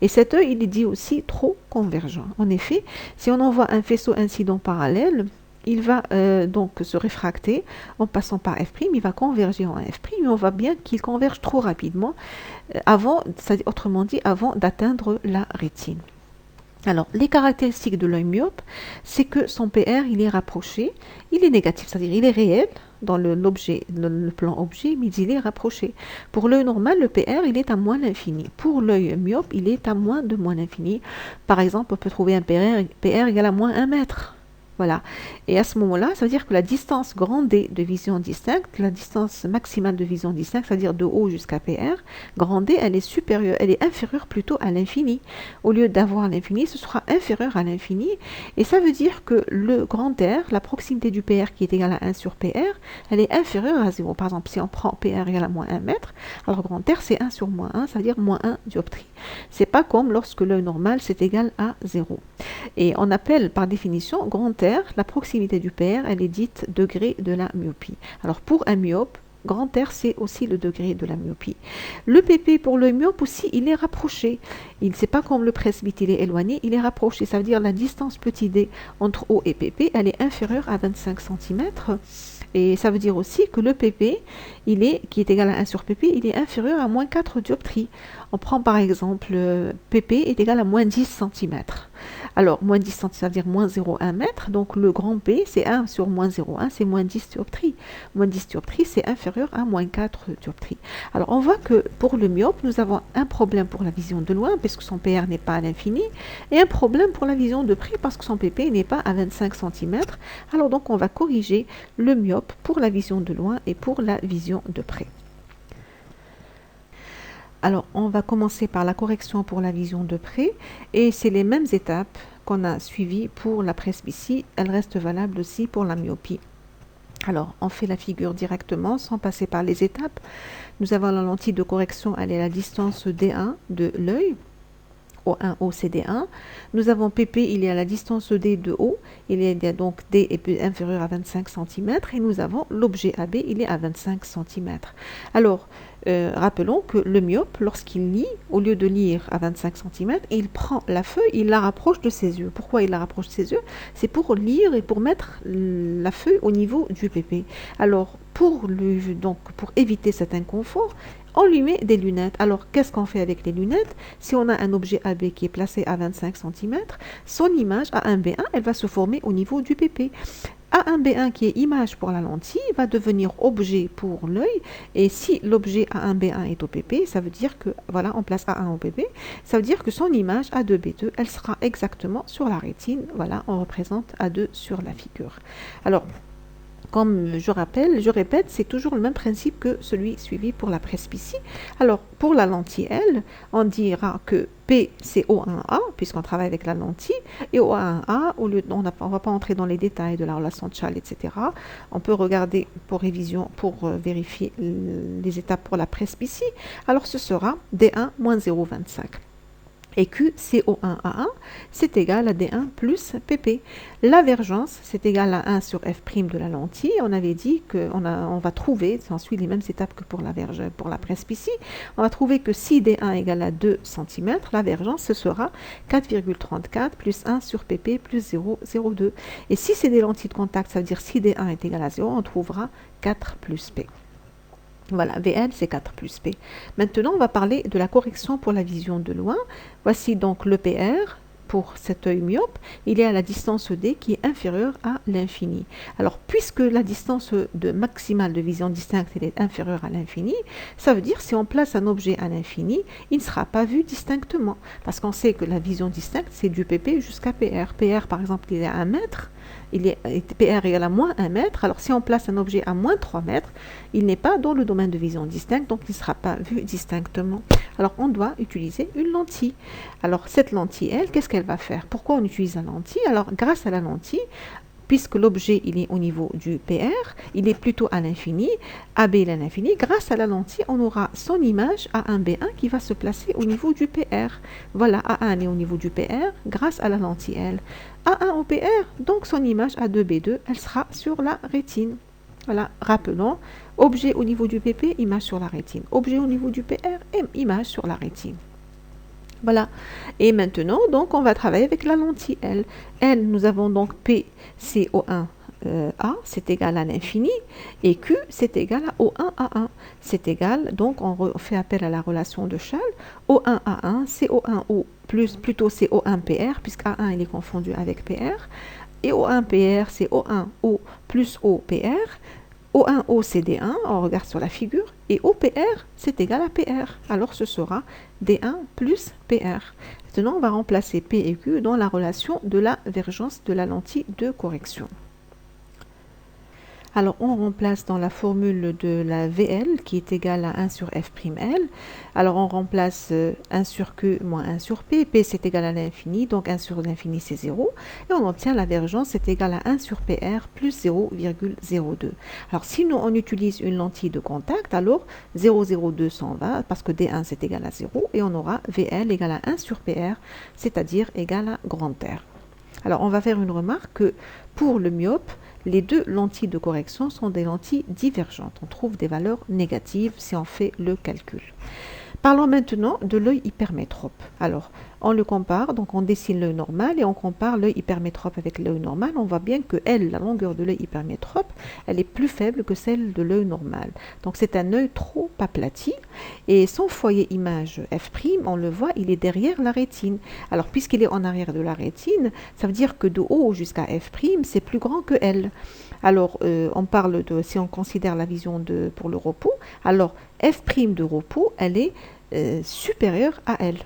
Speaker 1: Et cet œil, il est dit aussi trop convergent. En effet, si on envoie un faisceau incident parallèle, il va donc se réfracter en passant par F', il va converger en F', mais on voit bien qu'il converge trop rapidement, autrement dit, avant d'atteindre la rétine. Alors, les caractéristiques de l'œil myope, c'est que son PR, il est rapproché, il est négatif, c'est-à-dire il est réel dans le plan objet, mais il est rapproché. Pour l'œil normal, le PR, il est à moins l'infini. Pour l'œil myope, il est à moins de moins l'infini. Par exemple, on peut trouver un PR égal à moins 1 mètre. Voilà. Et à ce moment-là, ça veut dire que la distance grand D de vision distincte, la distance maximale de vision distincte, c'est-à-dire de O jusqu'à PR, grand D, elle est supérieure, elle est inférieure plutôt à l'infini. Au lieu d'avoir l'infini, ce sera inférieur à l'infini. Et ça veut dire que le grand R, la proximité du PR qui est égale à 1 sur PR, elle est inférieure à 0. Par exemple, si on prend PR égale à moins 1 mètre, alors grand R c'est 1 sur moins 1, ça veut dire moins 1 dioptrie. C'est pas comme lorsque l'œil normal c'est égal à 0. Et on appelle par définition grand R, la proximité du PR, elle est dite degré de la myopie. Alors pour un myope, grand R, c'est aussi le degré de la myopie. Le PP pour le myope aussi, il est rapproché. Il n'est pas comme le presbyte, il est éloigné, il est rapproché. Ça veut dire la distance petit d entre O et PP, elle est inférieure à 25 cm. Et ça veut dire aussi que le PP, qui est égal à 1 sur PP, il est inférieur à moins 4 dioptries. On prend par exemple, PP est égal à moins 10 cm. Alors, moins 10 cm, ça veut dire moins 0,1 mètre. Donc, le grand P, c'est 1 sur moins 0,1, c'est moins 10 dioptries. Moins 10 dioptries, c'est inférieur à moins 4 dioptries. Alors, on voit que pour le myope, nous avons un problème pour la vision de loin, parce que son PR n'est pas à l'infini, et un problème pour la vision de près, parce que son PP n'est pas à 25 cm. Alors, donc, on va corriger le myope pour la vision de loin et pour la vision de près. Alors, on va commencer par la correction pour la vision de près, et c'est les mêmes étapes qu'on a suivies pour la presbytie, elles restent valables aussi pour la myopie. Alors, on fait la figure directement sans passer par les étapes. Nous avons la lentille de correction, elle est à la distance D1 de l'œil. O1, O, c'est D1. Nous avons PP, il est à la distance D de O, il est donc D est inférieur à 25 cm, et nous avons l'objet AB, il est à 25 cm. Alors, rappelons que le myope, lorsqu'il lit, au lieu de lire à 25 cm, il prend la feuille, il la rapproche de ses yeux. Pourquoi il la rapproche de ses yeux? C'est pour lire et pour mettre la feuille au niveau du PP. Alors, pour éviter cet inconfort, on lui met des lunettes. Alors, qu'est-ce qu'on fait avec les lunettes? Si on a un objet AB qui est placé à 25 cm, son image A1B1, elle va se former au niveau du PP. A1B1 qui est image pour la lentille va devenir objet pour l'œil, et si l'objet A1B1 est au PP, ça veut dire que, voilà, on place A1 au PP, ça veut dire que son image A2B2, elle sera exactement sur la rétine. Voilà, on représente A2 sur la figure. Alors, comme je répète, c'est toujours le même principe que celui suivi pour la presbytie. Alors, pour la lentille L, on dira que P, c'est O1A, puisqu'on travaille avec la lentille, et O1A, on ne va pas entrer dans les détails de la relation de Chasles, etc. On peut regarder pour révision, pour vérifier les étapes pour la presbytie. Alors, ce sera D1 moins 0,25. Et Q, CO1A1, c'est égal à D1 plus PP. L'avergence, c'est égal à 1 sur F' de la lentille. On avait dit qu'on va trouver, on suit les mêmes étapes que pour la presbytie, on va trouver que si D1 égale à 2 cm, l'avergence, ce sera 4,34 plus 1 sur PP plus 0,02. Et si c'est des lentilles de contact, ça veut dire si D1 est égal à 0, on trouvera 4 plus P. Voilà, VL, c'est 4 plus P. Maintenant, on va parler de la correction pour la vision de loin. Voici donc le PR pour cet œil myope. Il est à la distance D qui est inférieure à l'infini. Alors, puisque la distance maximale de vision distincte est inférieure à l'infini, ça veut dire si on place un objet à l'infini, il ne sera pas vu distinctement. Parce qu'on sait que la vision distincte, c'est du PP jusqu'à PR. PR, par exemple, il est à 1 mètre. PR égale à moins 1 mètre. Alors, si on place un objet à moins 3 mètres, il n'est pas dans le domaine de vision distincte, donc il ne sera pas vu distinctement. Alors, on doit utiliser une lentille. Alors, cette lentille, elle, qu'est-ce qu'elle va faire? Pourquoi on utilise la lentille? Alors, grâce à la lentille, puisque l'objet il est au niveau du PR, il est plutôt à l'infini, AB est à l'infini, grâce à la lentille, on aura son image A1B1 qui va se placer au niveau du PR. Voilà, A1 est au niveau du PR grâce à la lentille L. A1 au PR, donc son image A2B2, elle sera sur la rétine. Voilà, rappelons, objet au niveau du PP, image sur la rétine. Objet au niveau du PR, image sur la rétine. Voilà. Et maintenant, donc, on va travailler avec la lentille L. L, nous avons donc P, c'est O1 A, c'est égal à l'infini, et Q, c'est égal à O1 A1. C'est égal, donc, on fait appel à la relation de Chasles. O1 A1, c'est O1 O, plutôt c'est O1 PR, puisque A1, il est confondu avec PR. Et O1 PR, c'est O1 O plus O PR. O1O, c'est D1, on regarde sur la figure, et OPR, c'est égal à PR. Alors, ce sera D1 plus PR. Maintenant, on va remplacer P et Q dans la relation de la vergence de la lentille de correction. Alors, on remplace dans la formule de la VL qui est égale à 1 sur F'L. Alors, on remplace 1 sur Q moins 1 sur P. P, c'est égal à l'infini, donc 1 sur l'infini, c'est 0. Et on obtient la vergence, c'est égal à 1 sur PR plus 0,02. Alors, si nous, on utilise une lentille de contact, alors 0,02 s'en va, parce que D1, c'est égal à 0. Et on aura VL égale à 1 sur PR, c'est-à-dire égal à grand R. Alors, on va faire une remarque que pour le myope, les deux lentilles de correction sont des lentilles divergentes. On trouve des valeurs négatives si on fait le calcul. Parlons maintenant de l'œil hypermétrope. Alors, on le compare, donc on dessine l'œil normal et on compare l'œil hypermétrope avec l'œil normal. On voit bien que la longueur de l'œil hypermétrope, elle est plus faible que celle de l'œil normal. Donc c'est un œil trop aplati et son foyer image F', on le voit, il est derrière la rétine. Alors puisqu'il est en arrière de la rétine, ça veut dire que de haut jusqu'à F', c'est plus grand que L. Alors, on parle de, si on considère la vision pour le repos, alors F' de repos, elle est supérieure à L.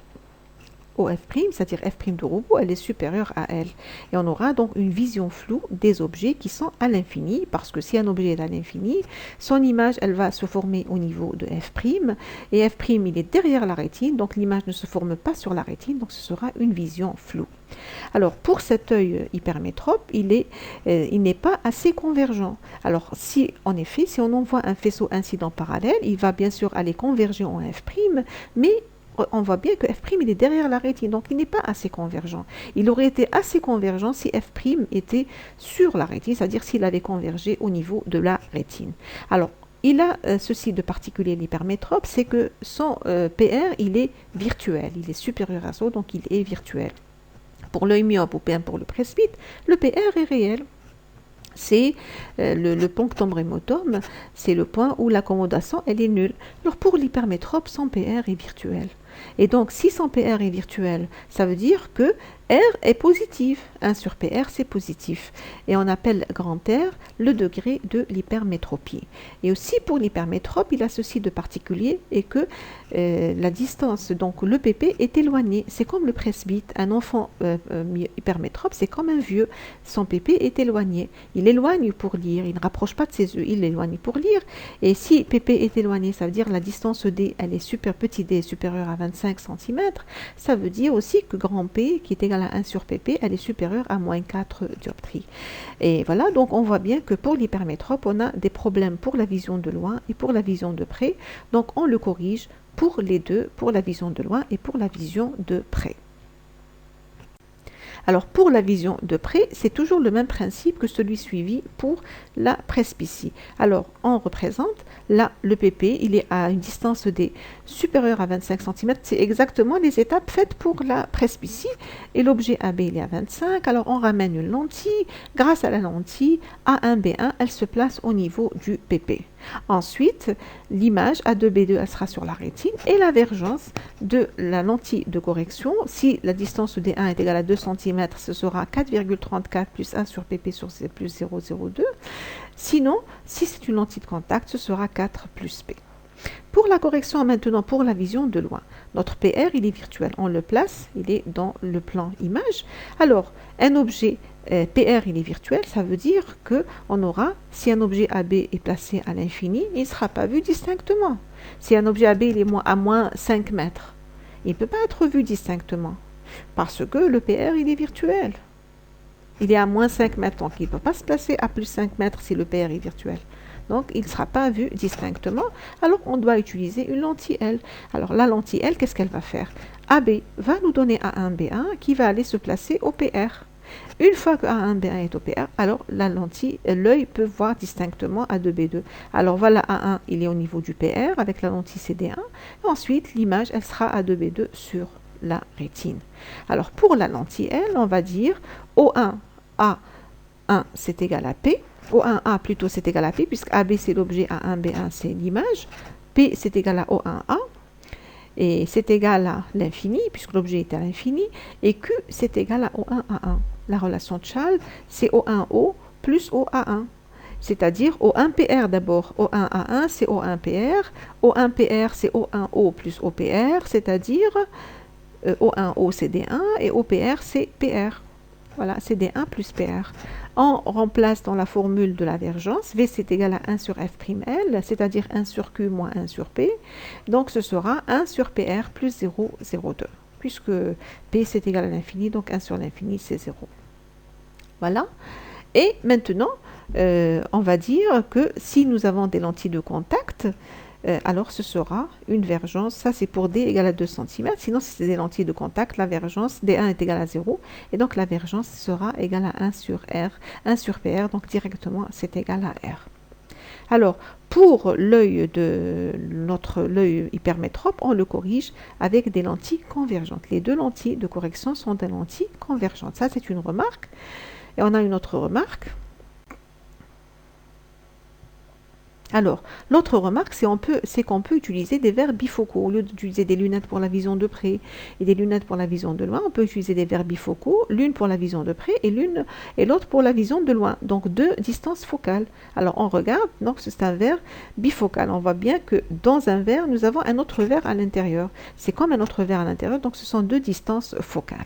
Speaker 1: Au F', c'est-à-dire F' de repos, elle est supérieure à L. Et on aura donc une vision floue des objets qui sont à l'infini, parce que si un objet est à l'infini, son image, elle va se former au niveau de F', et F', il est derrière la rétine, donc l'image ne se forme pas sur la rétine, donc ce sera une vision floue. Alors, pour cet œil hypermétrope, il n'est pas assez convergent. Alors, si, en effet, si on envoie un faisceau incident parallèle, il va bien sûr aller converger en F', mais on voit bien que F' il est derrière la rétine, donc il n'est pas assez convergent. Il aurait été assez convergent si F' était sur la rétine, c'est-à-dire s'il avait convergé au niveau de la rétine. Alors, il a ceci de particulier l'hypermétrope, c'est que son PR, il est virtuel, il est supérieur à ça, donc il est virtuel. Pour l'œil myope ou bien pour le presbyte, le PR est réel. C'est le punctum remotum, c'est le point où l'accommodation elle est nulle. Alors pour l'hypermétrope, son PR est virtuel. Et donc si son PR est virtuel, ça veut dire que R est positif. 1 sur PR, c'est positif. Et on appelle grand R le degré de l'hypermétropie. Et aussi pour l'hypermétrope, il a ceci de particulier et que la distance, donc le PP est éloigné. C'est comme le presbyte. Un enfant hypermétrope, c'est comme un vieux. Son PP est éloigné. Il éloigne pour lire. Il ne rapproche pas de ses yeux. Il l'éloigne pour lire. Et si PP est éloigné, ça veut dire la distance D, elle est petit D est supérieure à 25 cm. Ça veut dire aussi que grand P, qui est égal à 1 sur pp, elle est supérieure à moins 4 dioptries. Et voilà, donc on voit bien que pour l'hypermétrope, on a des problèmes pour la vision de loin et pour la vision de près. Donc on le corrige pour les deux, pour la vision de loin et pour la vision de près. Alors pour la vision de près, c'est toujours le même principe que celui suivi pour la presbytie. Alors on représente, là le PP, il est à une distance D supérieure à 25 cm, c'est exactement les étapes faites pour la presbytie. Et l'objet AB, il est à 25, alors on ramène une lentille, grâce à la lentille A1B1, elle se place au niveau du PP. Ensuite, l'image A2B2 elle sera sur la rétine et la vergence de la lentille de correction, si la distance D1 est égale à 2 cm, ce sera 4,34 plus 1 sur pp sur C plus 0,02. Sinon, si c'est une lentille de contact, ce sera 4 plus p. Pour la correction maintenant, pour la vision de loin, notre PR, il est virtuel. On le place, il est dans le plan image. Alors, un objet PR, il est virtuel, ça veut dire qu'on aura, si un objet AB est placé à l'infini, il ne sera pas vu distinctement. Si un objet AB il est à moins 5 mètres, il ne peut pas être vu distinctement, parce que le PR, il est virtuel. Il est à moins 5 mètres, donc il ne peut pas se placer à plus 5 mètres si le PR est virtuel. Donc, il ne sera pas vu distinctement. Alors, on doit utiliser une lentille L. Alors, la lentille L, qu'est-ce qu'elle va faire? AB va nous donner A1B1 qui va aller se placer au PR. Une fois que A1B1 est au PR, alors la lentille, l'œil peut voir distinctement A2B2. Alors voilà, A1, il est au niveau du PR avec la lentille CD1. Et ensuite, l'image, elle sera A2B2 sur la rétine. Alors pour la lentille L, on va dire O1, A1, c'est égal à P. O1A plutôt, c'est égal à P, puisque AB, c'est l'objet, A1B1, c'est l'image. P, c'est égal à O1A. Et c'est égal à l'infini, puisque l'objet est à l'infini, et Q, c'est égal à O1A1. La relation de Chasles, c'est O1O plus OA1, c'est-à-dire O1PR d'abord. O1A1, c'est O1PR. O1PR, c'est O1O plus OPR, c'est-à-dire O1O c'est D1 et OPR c'est PR. Voilà, c'est D1 plus PR. On remplace dans la formule de la divergence, V c'est égal à 1 sur F'L, c'est-à-dire 1 sur Q moins 1 sur P. Donc ce sera 1 sur PR plus 0,02. Puisque P c'est égal à l'infini, donc 1 sur l'infini c'est 0. Voilà. Et maintenant, on va dire que si nous avons des lentilles de contact, alors ce sera une vergence, ça c'est pour D égale à 2 cm, sinon si c'est des lentilles de contact, la vergence D1 est égale à 0, et donc la vergence sera égale à 1 sur R, 1 sur PR, donc directement c'est égal à R. Alors, pour l'œil de l'œil hypermétrope, on le corrige avec des lentilles convergentes. Les deux lentilles de correction sont des lentilles convergentes. Ça c'est une remarque. Et on a une autre remarque. Alors, l'autre remarque, c'est qu'on peut utiliser des verres bifocaux. Au lieu d'utiliser des lunettes pour la vision de près et des lunettes pour la vision de loin, on peut utiliser des verres bifocaux, l'une pour la vision de près et l'autre pour la vision de loin. Donc, deux distances focales. Alors, on regarde, donc c'est un verre bifocal. On voit bien que dans un verre, nous avons un autre verre à l'intérieur. C'est comme un autre verre à l'intérieur, donc ce sont deux distances focales.